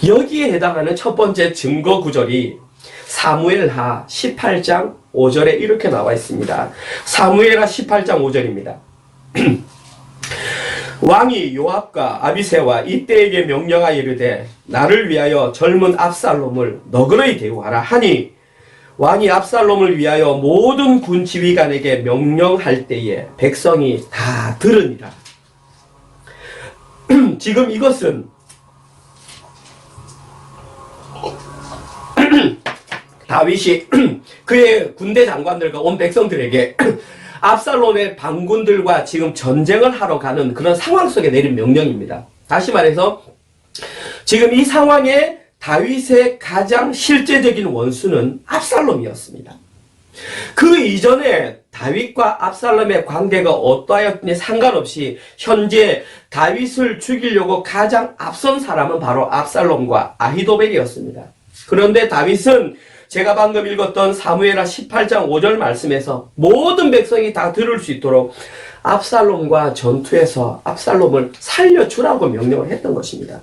여기에 해당하는 첫 번째 증거 구절이 사무엘하 18장 5절에 이렇게 나와 있습니다. 사무엘하 18장 5절입니다. 왕이 요압과 아비새와 이때에게 명령하여 이르되 나를 위하여 젊은 압살롬을 너그러이 대우하라 하니 왕이 압살롬을 위하여 모든 군 지휘관에게 명령할 때에 백성이 다 들으니라. 지금 이것은 다윗이 그의 군대 장관들과 온 백성들에게 압살롬의 반군들과 지금 전쟁을 하러 가는 그런 상황 속에 내린 명령입니다. 다시 말해서 지금 이 상황에 다윗의 가장 실제적인 원수는 압살롬이었습니다. 그 이전에 다윗과 압살롬의 관계가 어떠하였든지 상관없이 현재 다윗을 죽이려고 가장 앞선 사람은 바로 압살롬과 아히도벨이었습니다. 그런데 다윗은 제가 방금 읽었던 사무엘하 18장 5절 말씀에서 모든 백성이 다 들을 수 있도록 압살롬과 전투에서 압살롬을 살려주라고 명령을 했던 것입니다.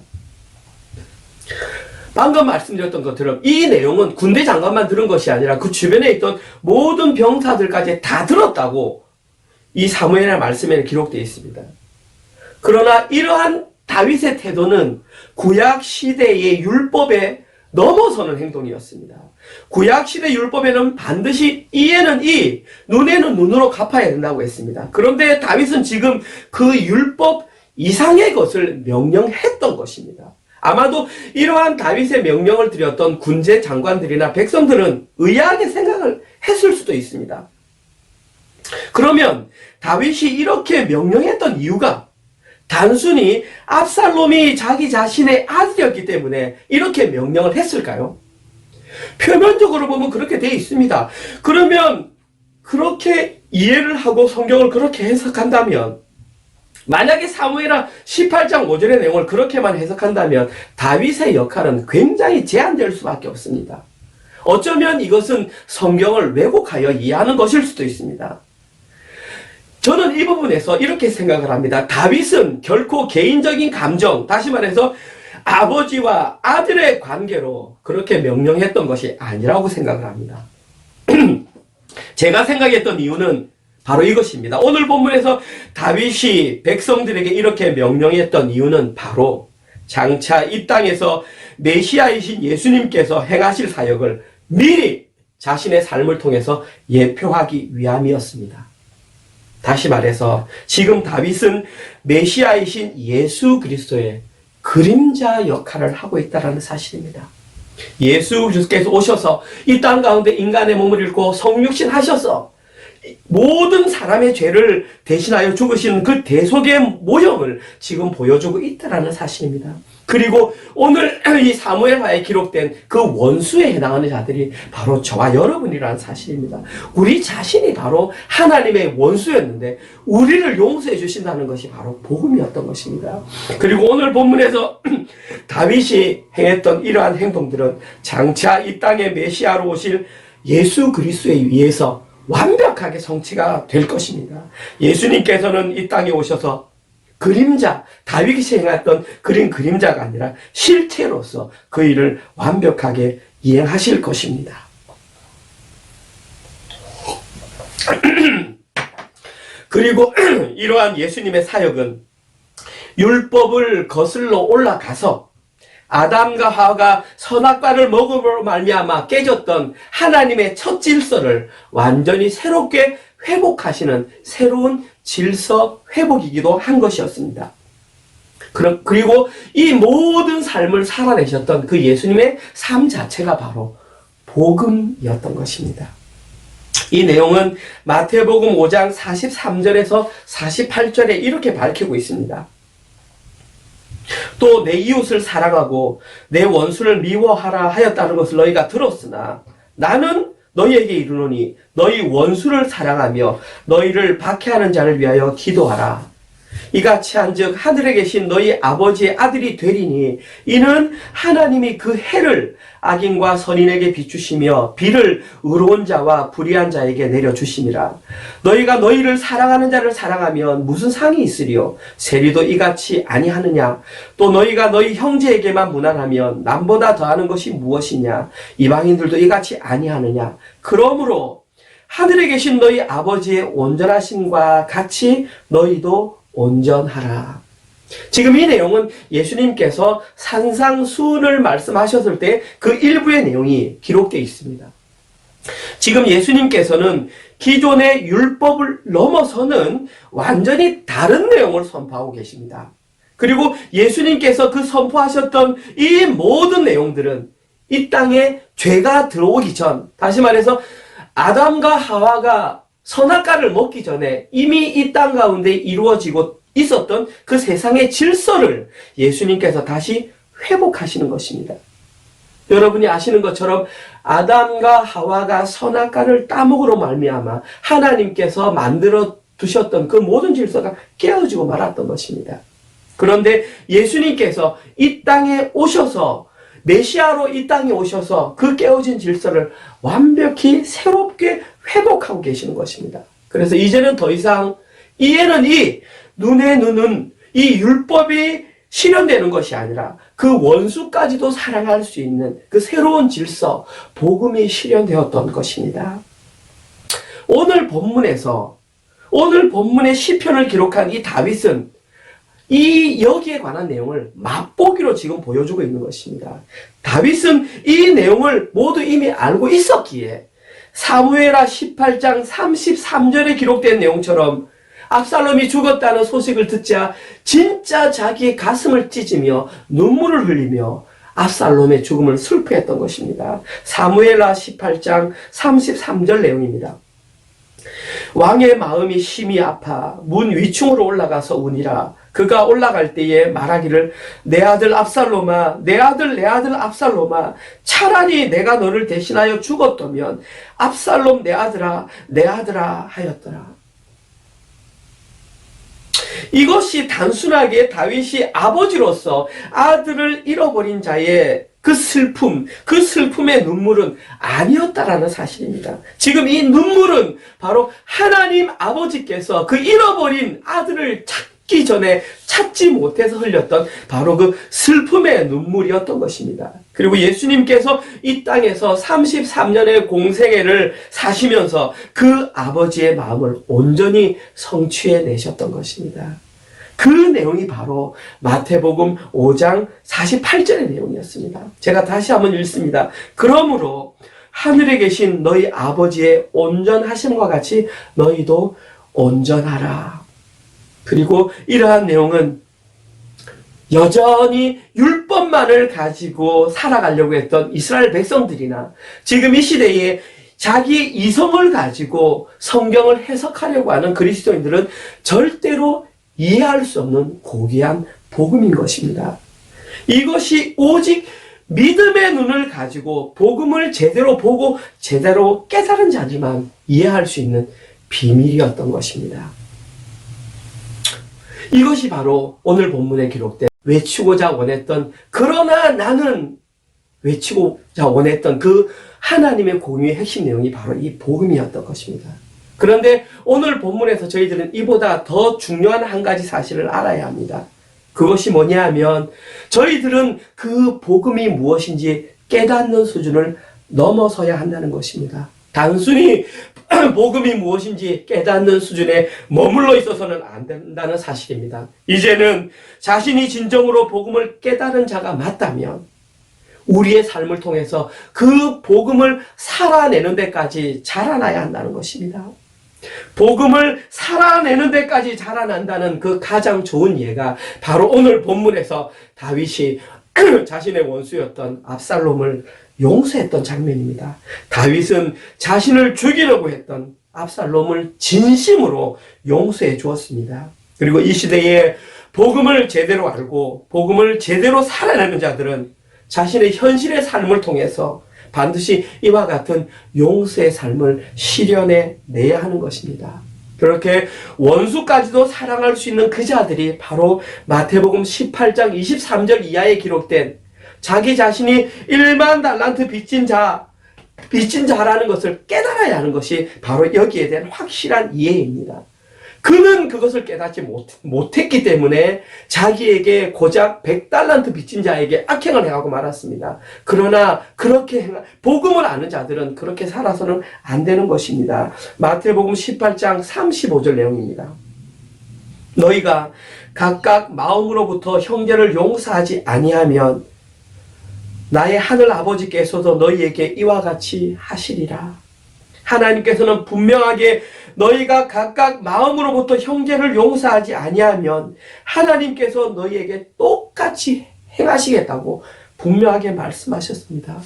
방금 말씀드렸던 것처럼 이 내용은 군대 장관만 들은 것이 아니라 그 주변에 있던 모든 병사들까지 다 들었다고 이 사무엘의 말씀에는 기록되어 있습니다. 그러나 이러한 다윗의 태도는 구약 시대의 율법에 넘어서는 행동이었습니다. 구약시대 율법에는 반드시 이에는 이, 눈에는 눈으로 갚아야 된다고 했습니다. 그런데 다윗은 지금 그 율법 이상의 것을 명령했던 것입니다. 아마도 이러한 다윗의 명령을 드렸던 군제 장관들이나 백성들은 의아하게 생각을 했을 수도 있습니다. 그러면 다윗이 이렇게 명령했던 이유가 단순히 압살롬이 자기 자신의 아들이었기 때문에 이렇게 명령을 했을까요? 표면적으로 보면 그렇게 되어 있습니다. 그러면 그렇게 이해를 하고 성경을 그렇게 해석한다면, 만약에 사무엘하 18장 5절의 내용을 그렇게만 해석한다면 다윗의 역할은 굉장히 제한될 수밖에 없습니다. 어쩌면 이것은 성경을 왜곡하여 이해하는 것일 수도 있습니다. 저는 이 부분에서 이렇게 생각을 합니다. 다윗은 결코 개인적인 감정, 다시 말해서 아버지와 아들의 관계로 그렇게 명령했던 것이 아니라고 생각을 합니다. 제가 생각했던 이유는 바로 이것입니다. 오늘 본문에서 다윗이 백성들에게 이렇게 명령했던 이유는 바로 장차 이 땅에서 메시아이신 예수님께서 행하실 사역을 미리 자신의 삶을 통해서 예표하기 위함이었습니다. 다시 말해서 지금 다윗은 메시아이신 예수 그리스도의 그림자 역할을 하고 있다는 사실입니다. 예수 그리스도께서 오셔서 이 땅 가운데 인간의 몸을 입고 성육신 하셔서 모든 사람의 죄를 대신하여 죽으신 그 대속의 모형을 지금 보여주고 있다는 사실입니다. 그리고 오늘 이 사무엘하에 기록된 그 원수에 해당하는 자들이 바로 저와 여러분이라는 사실입니다. 우리 자신이 바로 하나님의 원수였는데 우리를 용서해 주신다는 것이 바로 복음이었던 것입니다. 그리고 오늘 본문에서 다윗이 행했던 이러한 행동들은 장차 이 땅에 메시아로 오실 예수 그리스도에 의해서 완벽하게 성취가 될 것입니다. 예수님께서는 이 땅에 오셔서 그림자, 다윗이 행했던 그림자가 아니라 실체로서 그 일을 완벽하게 이행하실 것입니다. 그리고 이러한 예수님의 사역은 율법을 거슬러 올라가서 아담과 하와가 선악과를 먹음으로 말미암아 깨졌던 하나님의 첫 질서를 완전히 새롭게 회복하시는 새로운 질서 회복이기도 한 것이었습니다. 그리고 이 모든 삶을 살아내셨던 그 예수님의 삶 자체가 바로 복음이었던 것입니다. 이 내용은 마태복음 5장 43절에서 48절에 이렇게 밝히고 있습니다. 또 내 이웃을 사랑하고 내 원수를 미워하라 하였다는 것을 너희가 들었으나 나는 너희에게 이르노니 너희 원수를 사랑하며 너희를 박해하는 자를 위하여 기도하라. 이같이 한즉 하늘에 계신 너희 아버지의 아들이 되리니 이는 하나님이 그 해를 악인과 선인에게 비추시며 비를 의로운 자와 불의한 자에게 내려주심이라. 너희가 너희를 사랑하는 자를 사랑하면 무슨 상이 있으리요? 세리도 이같이 아니하느냐? 또 너희가 너희 형제에게만 무난하면 남보다 더하는 것이 무엇이냐? 이방인들도 이같이 아니하느냐? 그러므로 하늘에 계신 너희 아버지의 온전하심과 같이 너희도 온전하라. 지금 이 내용은 예수님께서 산상수훈을 말씀하셨을 때 그 일부의 내용이 기록되어 있습니다. 지금 예수님께서는 기존의 율법을 넘어서는 완전히 다른 내용을 선포하고 계십니다. 그리고 예수님께서 그 선포하셨던 이 모든 내용들은 이 땅에 죄가 들어오기 전, 다시 말해서 아담과 하와가 선악과를 먹기 전에 이미 이 땅 가운데 이루어지고 있었던 그 세상의 질서를 예수님께서 다시 회복하시는 것입니다. 여러분이 아시는 것처럼 아담과 하와가 선악과를 따먹으로 말미암아 하나님께서 만들어 두셨던 그 모든 질서가 깨어지고 말았던 것입니다. 그런데 예수님께서 이 땅에 오셔서 메시아로 이 땅에 오셔서 그 깨어진 질서를 완벽히 새롭게 회복하고 계시는 것입니다. 그래서 이제는 더 이상 이에는 이 눈에 눈은 이 율법이 실현되는 것이 아니라 그 원수까지도 사랑할 수 있는 그 새로운 질서, 복음이 실현되었던 것입니다. 오늘 본문에서 오늘 본문의 시편을 기록한 이 다윗은 이 여기에 관한 내용을 맛보기로 지금 보여주고 있는 것입니다. 다윗은 이 내용을 모두 이미 알고 있었기에 사무엘하 18장 33절에 기록된 내용처럼 압살롬이 죽었다는 소식을 듣자 진짜 자기의 가슴을 찢으며 눈물을 흘리며 압살롬의 죽음을 슬퍼했던 것입니다. 사무엘하 18장 33절 내용입니다. 왕의 마음이 심히 아파 문 위층으로 올라가서 우니라. 그가 올라갈 때에 말하기를 내 아들 압살롬아, 내 아들 압살롬아, 차라리 내가 너를 대신하여 죽었다면 압살롬 내 아들아 하였더라. 이것이 단순하게 다윗이 아버지로서 아들을 잃어버린 자의 그 슬픔의 눈물은 아니었다라는 사실입니다. 지금 이 눈물은 바로 하나님 아버지께서 그 잃어버린 아들을 찾기 전에 찾지 못해서 흘렸던 바로 그 슬픔의 눈물이었던 것입니다. 그리고 예수님께서 이 땅에서 33년의 공생애를 사시면서 그 아버지의 마음을 온전히 성취해 내셨던 것입니다. 그 내용이 바로 마태복음 5장 48절의 내용이었습니다. 제가 다시 한번 읽습니다. 그러므로 하늘에 계신 너희 아버지의 온전하심과 같이 너희도 온전하라. 그리고 이러한 내용은 여전히 율법만을 가지고 살아가려고 했던 이스라엘 백성들이나 지금 이 시대에 자기 이성을 가지고 성경을 해석하려고 하는 그리스도인들은 절대로 이해할 수 없는 고귀한 복음인 것입니다. 이것이 오직 믿음의 눈을 가지고 복음을 제대로 보고 제대로 깨달은 자지만 이해할 수 있는 비밀이었던 것입니다. 이것이 바로 오늘 본문에 기록된 외치고자 원했던, 그러나 나는 외치고자 원했던 그 하나님의 공유의 핵심 내용이 바로 이 복음이었던 것입니다. 그런데 오늘 본문에서 저희들은 이보다 더 중요한 한 가지 사실을 알아야 합니다. 그것이 뭐냐 하면 저희들은 그 복음이 무엇인지 깨닫는 수준을 넘어서야 한다는 것입니다. 단순히 복음이 무엇인지 깨닫는 수준에 머물러 있어서는 안 된다는 사실입니다. 이제는 자신이 진정으로 복음을 깨달은 자가 맞다면 우리의 삶을 통해서 그 복음을 살아내는 데까지 자라나야 한다는 것입니다. 복음을 살아내는 데까지 자라난다는 그 가장 좋은 예가 바로 오늘 본문에서 다윗이 자신의 원수였던 압살롬을 용서했던 장면입니다. 다윗은 자신을 죽이려고 했던 압살롬을 진심으로 용서해 주었습니다. 그리고 이 시대에 복음을 제대로 알고 복음을 제대로 살아내는 자들은 자신의 현실의 삶을 통해서 반드시 이와 같은 용서의 삶을 실현해 내야 하는 것입니다. 그렇게 원수까지도 사랑할 수 있는 그 자들이 바로 마태복음 18장 23절 이하에 기록된 자기 자신이 1만 달란트 빚진 자라는 것을 깨달아야 하는 것이 바로 여기에 대한 확실한 이해입니다. 그는 그것을 깨닫지 못했기 때문에 자기에게 고작 100달란트 빚진 자에게 악행을 행하고 말았습니다. 그러나 그렇게 복음을 아는 자들은 그렇게 살아서는 안 되는 것입니다. 마태복음 18장 35절 내용입니다. 너희가 각각 마음으로부터 형제를 용서하지 아니하면 나의 하늘 아버지께서도 너희에게 이와 같이 하시리라. 하나님께서는 분명하게 너희가 각각 마음으로부터 형제를 용서하지 아니하면 하나님께서 너희에게 똑같이 행하시겠다고 분명하게 말씀하셨습니다.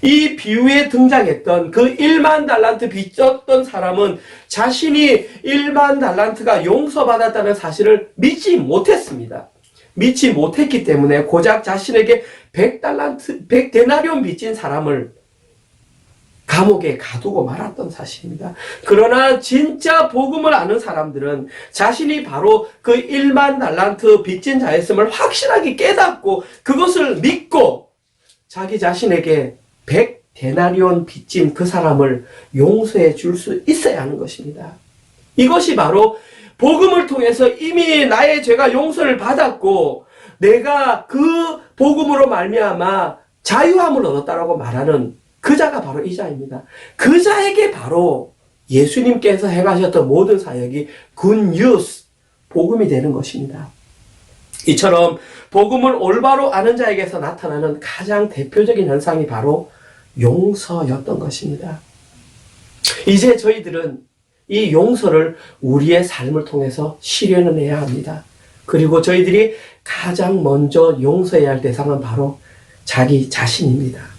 이 비유에 등장했던 그 1만 달란트 빚졌던 사람은 자신이 1만 달란트가 용서받았다는 사실을 믿지 못했습니다. 믿지 못했기 때문에 고작 자신에게 100데나리온 빚진 사람을 감옥에 가두고 말았던 사실입니다. 그러나 진짜 복음을 아는 사람들은 자신이 바로 그 1만 달란트 빚진 자였음을 확실하게 깨닫고 그것을 믿고 자기 자신에게 100데나리온 빚진 그 사람을 용서해 줄 수 있어야 하는 것입니다. 이것이 바로 복음을 통해서 이미 나의 죄가 용서를 받았고 내가 그 복음으로 말미암아 자유함을 얻었다라고 말하는 그 자가 바로 이 자입니다. 그 자에게 바로 예수님께서 행하셨던 모든 사역이 굿뉴스, 복음이 되는 것입니다. 이처럼 복음을 올바로 아는 자에게서 나타나는 가장 대표적인 현상이 바로 용서였던 것입니다. 이제 저희들은 이 용서를 우리의 삶을 통해서 실현해야 합니다. 그리고 저희들이 가장 먼저 용서해야 할 대상은 바로 자기 자신입니다.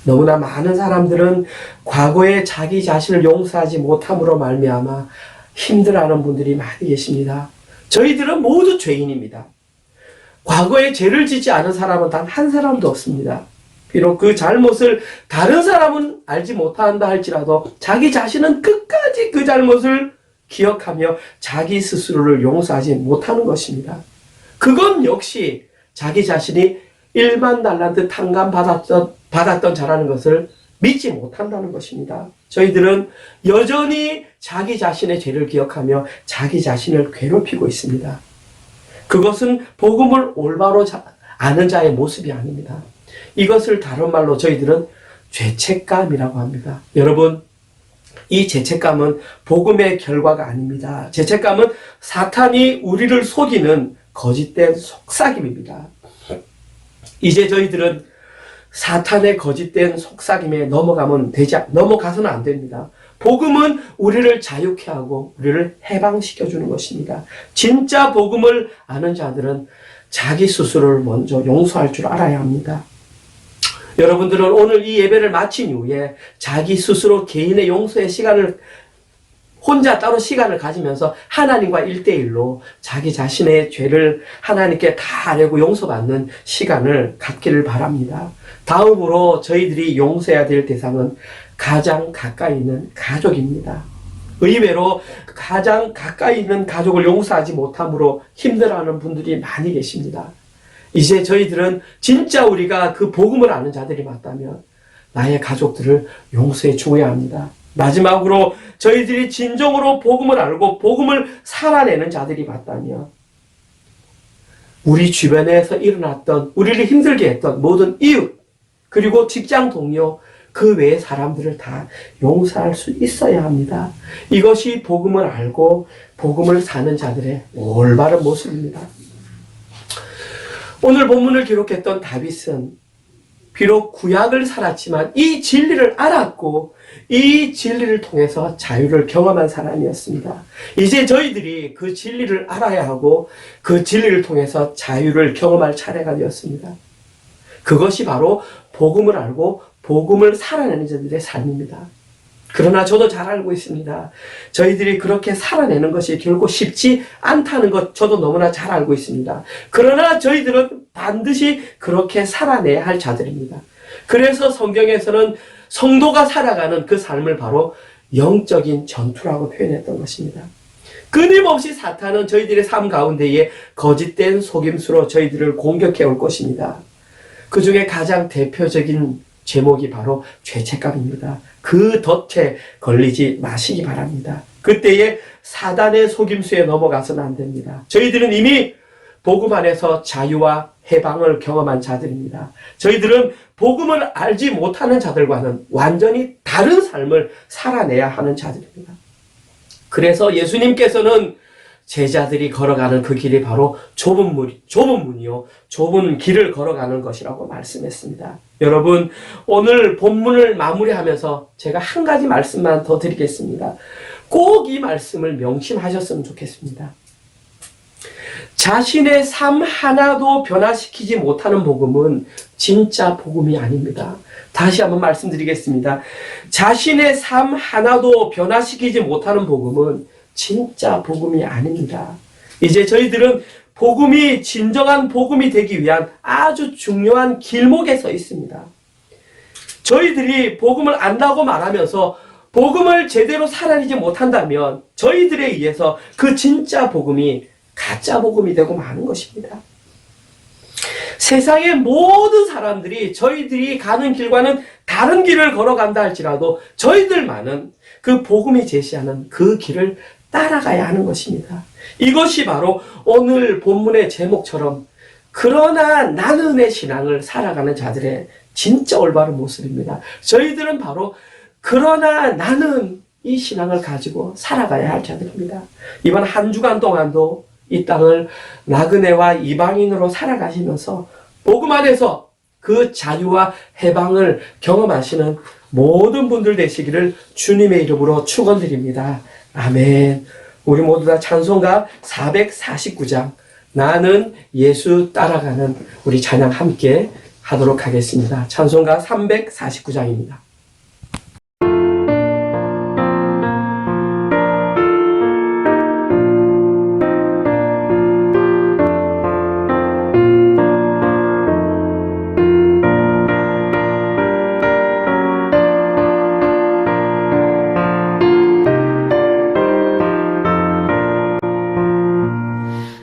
너무나 많은 사람들은 과거에 자기 자신을 용서하지 못함으로 말미암아 힘들어하는 분들이 많이 계십니다. 저희들은 모두 죄인입니다. 과거에 죄를 짓지 않은 사람은 단 한 사람도 없습니다. 비록 그 잘못을 다른 사람은 알지 못한다 할지라도 자기 자신은 끝까지 그 잘못을 기억하며 자기 스스로를 용서하지 못하는 것입니다. 그건 역시 자기 자신이 1만 달란트 탕감받았던 자라는 것을 믿지 못한다는 것입니다. 저희들은 여전히 자기 자신의 죄를 기억하며 자기 자신을 괴롭히고 있습니다. 그것은 복음을 올바로 아는 자의 모습이 아닙니다. 이것을 다른 말로 저희들은 죄책감이라고 합니다. 여러분, 이 죄책감은 복음의 결과가 아닙니다. 죄책감은 사탄이 우리를 속이는 거짓된 속삭임입니다. 이제 저희들은 사탄의 거짓된 속삭임에 넘어가서는 안 됩니다. 복음은 우리를 자유케 하고 우리를 해방시켜 주는 것입니다. 진짜 복음을 아는 자들은 자기 스스로를 먼저 용서할 줄 알아야 합니다. 여러분들은 오늘 이 예배를 마친 이후에 자기 스스로 개인의 용서의 시간을 혼자 따로 시간을 가지면서 하나님과 1대1로 자기 자신의 죄를 하나님께 다 아뢰고 용서받는 시간을 갖기를 바랍니다. 다음으로 저희들이 용서해야 될 대상은 가장 가까이 있는 가족입니다. 의외로 가장 가까이 있는 가족을 용서하지 못함으로 힘들어하는 분들이 많이 계십니다. 이제 저희들은 진짜 우리가 그 복음을 아는 자들이 맞다면 나의 가족들을 용서해 주어야 합니다. 마지막으로 저희들이 진정으로 복음을 알고 복음을 살아내는 자들이 맞다면 우리 주변에서 일어났던 우리를 힘들게 했던 모든 이웃 그리고 직장 동료 그 외의 사람들을 다 용서할 수 있어야 합니다. 이것이 복음을 알고 복음을 사는 자들의 올바른 모습입니다. 오늘 본문을 기록했던 다윗은 비록 구약을 살았지만 이 진리를 알았고 이 진리를 통해서 자유를 경험한 사람이었습니다. 이제 저희들이 그 진리를 알아야 하고 그 진리를 통해서 자유를 경험할 차례가 되었습니다. 그것이 바로 복음을 알고 복음을 살아내는 자들의 삶입니다. 그러나 저도 잘 알고 있습니다. 저희들이 그렇게 살아내는 것이 결코 쉽지 않다는 것 저도 너무나 잘 알고 있습니다. 그러나 저희들은 반드시 그렇게 살아내야 할 자들입니다. 그래서 성경에서는 성도가 살아가는 그 삶을 바로 영적인 전투라고 표현했던 것입니다. 끊임없이 사탄은 저희들의 삶 가운데에 거짓된 속임수로 저희들을 공격해 올 것입니다. 그 중에 가장 대표적인 제목이 바로 죄책감입니다. 그 덫에 걸리지 마시기 바랍니다. 그때에 사단의 속임수에 넘어가서는 안 됩니다. 저희들은 이미 복음 안에서 자유와 해방을 경험한 자들입니다. 저희들은 복음을 알지 못하는 자들과는 완전히 다른 삶을 살아내야 하는 자들입니다. 그래서 예수님께서는 제자들이 걸어가는 그 길이 바로 좁은 문이요 좁은 길을 걸어가는 것이라고 말씀했습니다. 여러분, 오늘 본문을 마무리하면서 제가 한 가지 말씀만 더 드리겠습니다. 꼭 이 말씀을 명심하셨으면 좋겠습니다. 자신의 삶 하나도 변화시키지 못하는 복음은 진짜 복음이 아닙니다. 다시 한번 말씀드리겠습니다. 자신의 삶 하나도 변화시키지 못하는 복음은 진짜 복음이 아닙니다. 이제 저희들은 복음이 진정한 복음이 되기 위한 아주 중요한 길목에 서 있습니다. 저희들이 복음을 안다고 말하면서 복음을 제대로 살아내지 못한다면 저희들에 의해서 그 진짜 복음이 가짜 복음이 되고 마는 것입니다. 세상의 모든 사람들이 저희들이 가는 길과는 다른 길을 걸어간다 할지라도 저희들만은 그 복음이 제시하는 그 길을 따라가야 하는 것입니다. 이것이 바로 오늘 본문의 제목처럼 그러나 나는의 신앙을 살아가는 자들의 진짜 올바른 모습입니다. 저희들은 바로 그러나 나는 이 신앙을 가지고 살아가야 할 자들입니다. 이번 한 주간 동안도 이 땅을 나그네와 이방인으로 살아가시면서 복음 안에서 그 자유와 해방을 경험하시는 모든 분들 되시기를 주님의 이름으로 축원드립니다. 아멘. 우리 모두 다 찬송가 449장 나는 예수 따라가는 우리 찬양 함께 하도록 하겠습니다. 찬송가 349장입니다.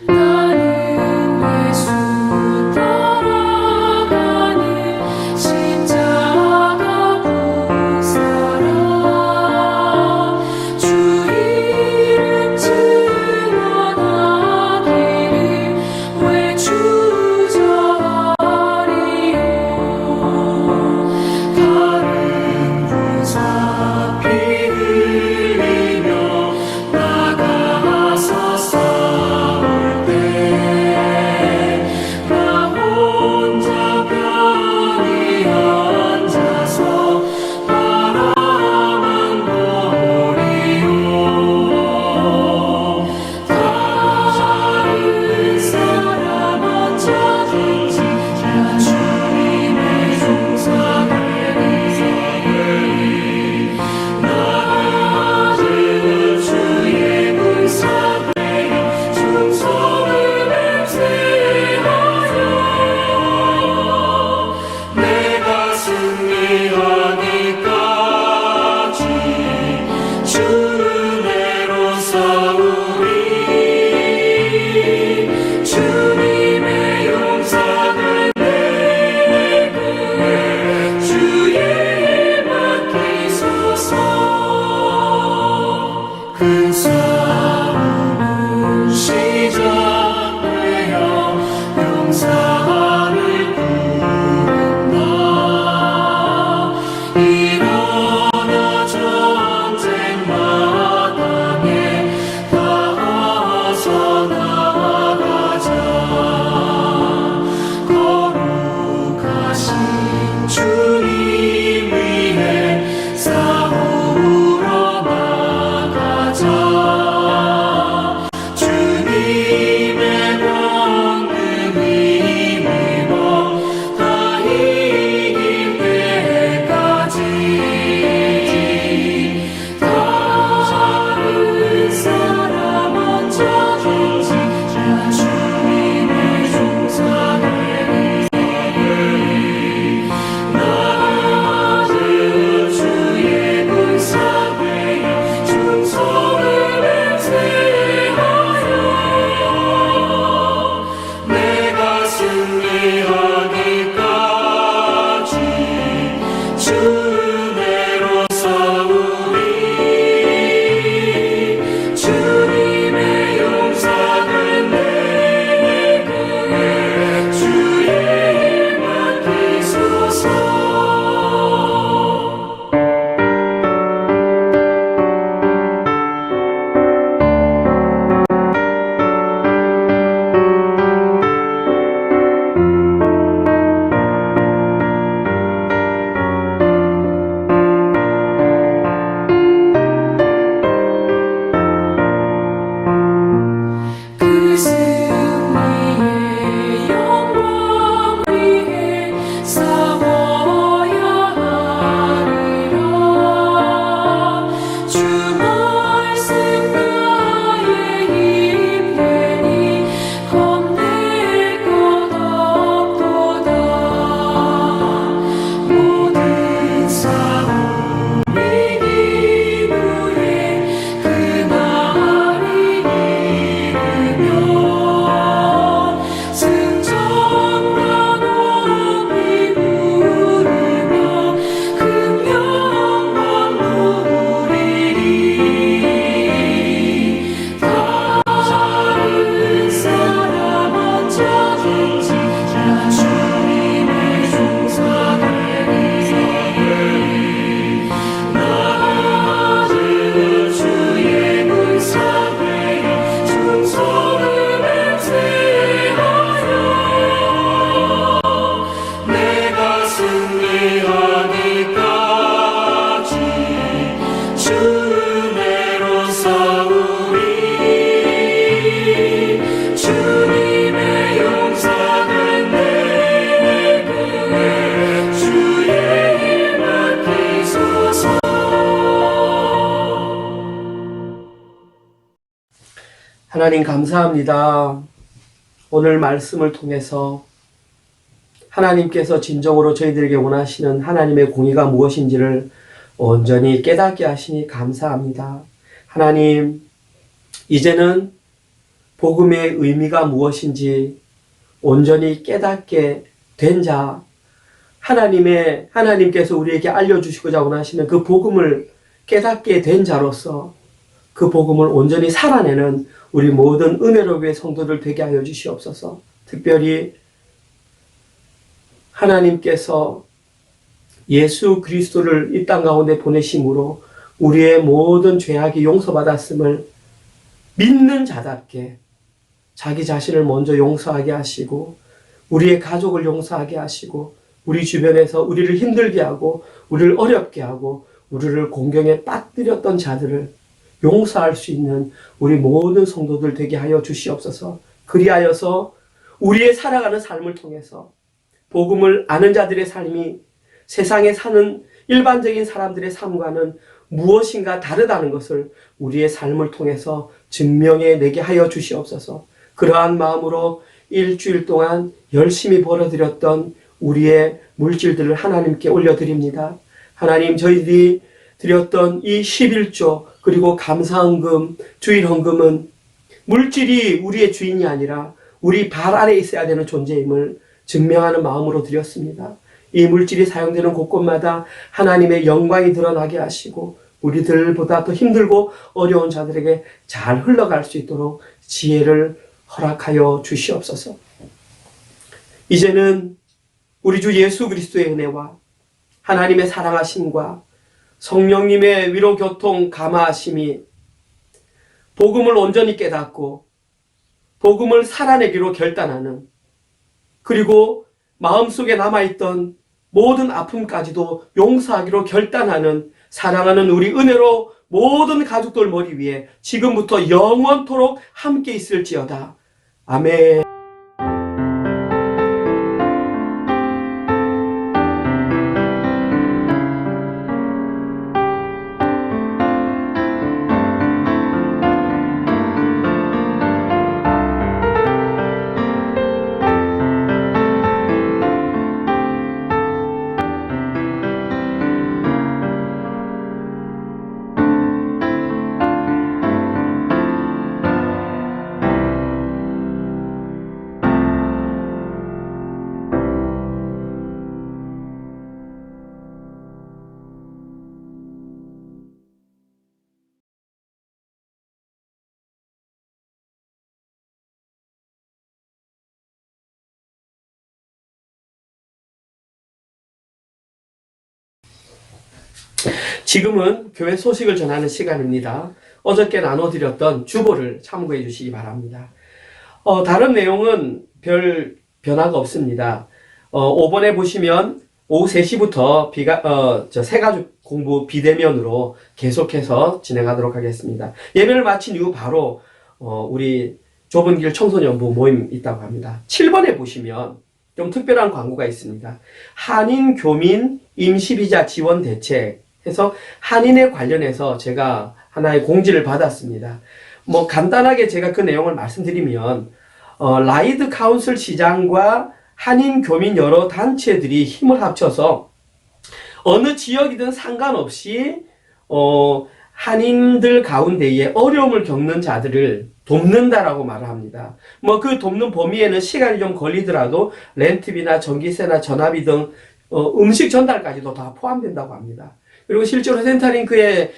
나는 예수 따라가는 십자가 승리의 영광 위에 싸워야 하리라. 주 말씀 나의 힘되니 겁낼 것 없도다. 모든 싸움 이긴 후에 그날이 이르면 승천과 높이 부르며 금영광 누리리. 다른 사람 어쩌든지 나 주님의 종사되리. 나아들 주의 문상회에 충성을 맹세하여 내가 승리하기까지 주 은혜로 싸우리. 주님의 용사된 내 그에 주의 일 맡기소서. 하나님 감사합니다. 오늘 말씀을 통해서 하나님께서 진정으로 저희들에게 원하시는 하나님의 공의가 무엇인지를 온전히 깨닫게 하시니 감사합니다. 하나님, 이제는 복음의 의미가 무엇인지 온전히 깨닫게 된 자, 하나님께서 우리에게 알려주시고자 원하시는 그 복음을 깨닫게 된 자로서 그 복음을 온전히 살아내는 우리 모든 은혜로의 성도들 되게 하여 주시옵소서. 특별히 하나님께서 예수 그리스도를 이 땅 가운데 보내심으로 우리의 모든 죄악이 용서받았음을 믿는 자답게 자기 자신을 먼저 용서하게 하시고 우리의 가족을 용서하게 하시고 우리 주변에서 우리를 힘들게 하고 우리를 어렵게 하고 우리를 공경에 빠뜨렸던 자들을 용서할 수 있는 우리 모든 성도들 되게 하여 주시옵소서. 그리하여서 우리의 살아가는 삶을 통해서 복음을 아는 자들의 삶이 세상에 사는 일반적인 사람들의 삶과는 무엇인가 다르다는 것을 우리의 삶을 통해서 증명해 내게 하여 주시옵소서. 그러한 마음으로 일주일 동안 열심히 벌어들였던 우리의 물질들을 하나님께 올려드립니다. 하나님, 저희들이 드렸던 이 11조 그리고 감사헌금, 주일헌금은 물질이 우리의 주인이 아니라 우리 발 아래에 있어야 되는 존재임을 증명하는 마음으로 드렸습니다. 이 물질이 사용되는 곳곳마다 하나님의 영광이 드러나게 하시고 우리들보다 더 힘들고 어려운 자들에게 잘 흘러갈 수 있도록 지혜를 허락하여 주시옵소서. 이제는 우리 주 예수 그리스도의 은혜와 하나님의 사랑하심과 성령님의 위로 교통 감화하심이 복음을 온전히 깨닫고 복음을 살아내기로 결단하는, 그리고 마음속에 남아있던 모든 아픔까지도 용서하기로 결단하는 사랑하는 우리 은혜로 모든 가족들 머리 위에 지금부터 영원토록 함께 있을지어다. 아멘. 지금은 교회 소식을 전하는 시간입니다. 어저께 나눠드렸던 주보를 참고해 주시기 바랍니다. 다른 내용은 별 변화가 없습니다. 5번에 보시면 오후 3시부터 새가족 공부 비대면으로 계속해서 진행하도록 하겠습니다. 예배를 마친 이후 바로 우리 좁은 길 청소년부 모임 있다고 합니다. 7번에 보시면 좀 특별한 광고가 있습니다. 한인 교민 임시비자 지원 대책 해서 한인에 관련해서 제가 하나의 공지를 받았습니다. 뭐 간단하게 제가 그 내용을 말씀드리면 라이드 카운슬 시장과 한인 교민 여러 단체들이 힘을 합쳐서 어느 지역이든 상관없이 한인들 가운데에 어려움을 겪는 자들을 돕는다라고 말을 합니다. 뭐 그 돕는 범위에는 시간이 좀 걸리더라도 렌트비나 전기세나 전화비 등 음식 전달까지도 다 포함된다고 합니다. 그리고 실제로 센터링크에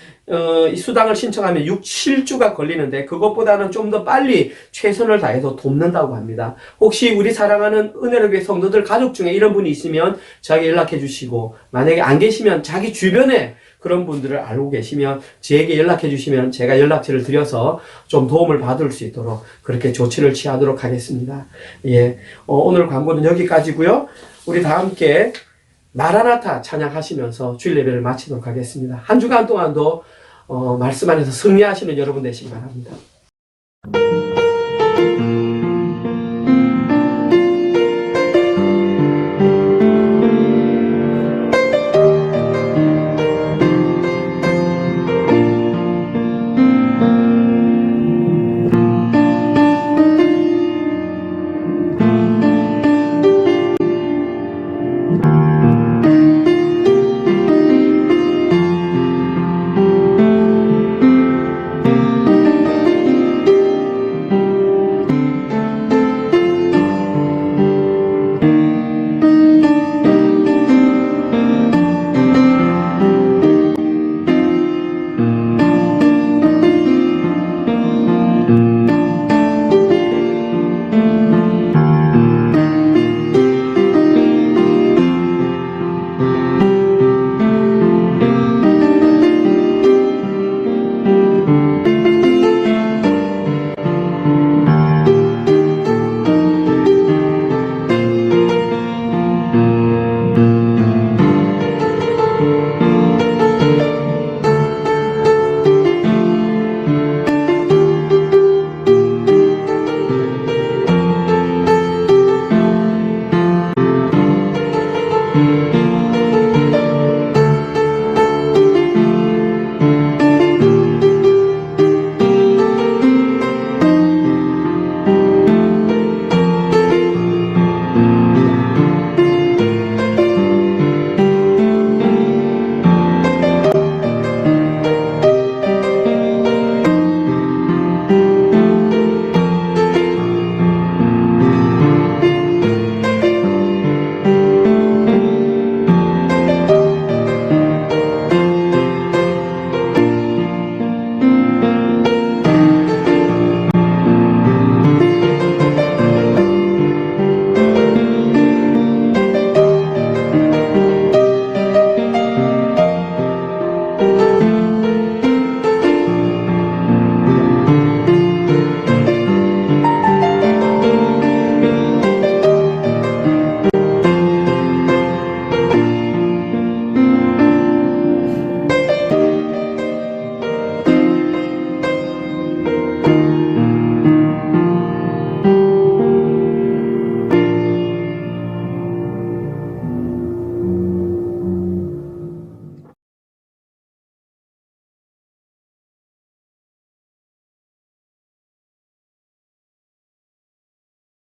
이 수당을 신청하면 6, 7주가 걸리는데 그것보다는 좀 더 빨리 최선을 다해서 돕는다고 합니다. 혹시 우리 사랑하는 은혜를 위해 성도들 가족 중에 이런 분이 있으면 저에게 연락해 주시고, 만약에 안 계시면 자기 주변에 그런 분들을 알고 계시면 저에게 연락해 주시면 제가 연락처를 드려서 좀 도움을 받을 수 있도록 그렇게 조치를 취하도록 하겠습니다. 예, 오늘 광고는 여기까지고요. 우리 다 함께 마라나타 찬양하시면서 주일 예배를 마치도록 하겠습니다. 한 주간 동안도 말씀 안에서 승리하시는 여러분 되시기 바랍니다.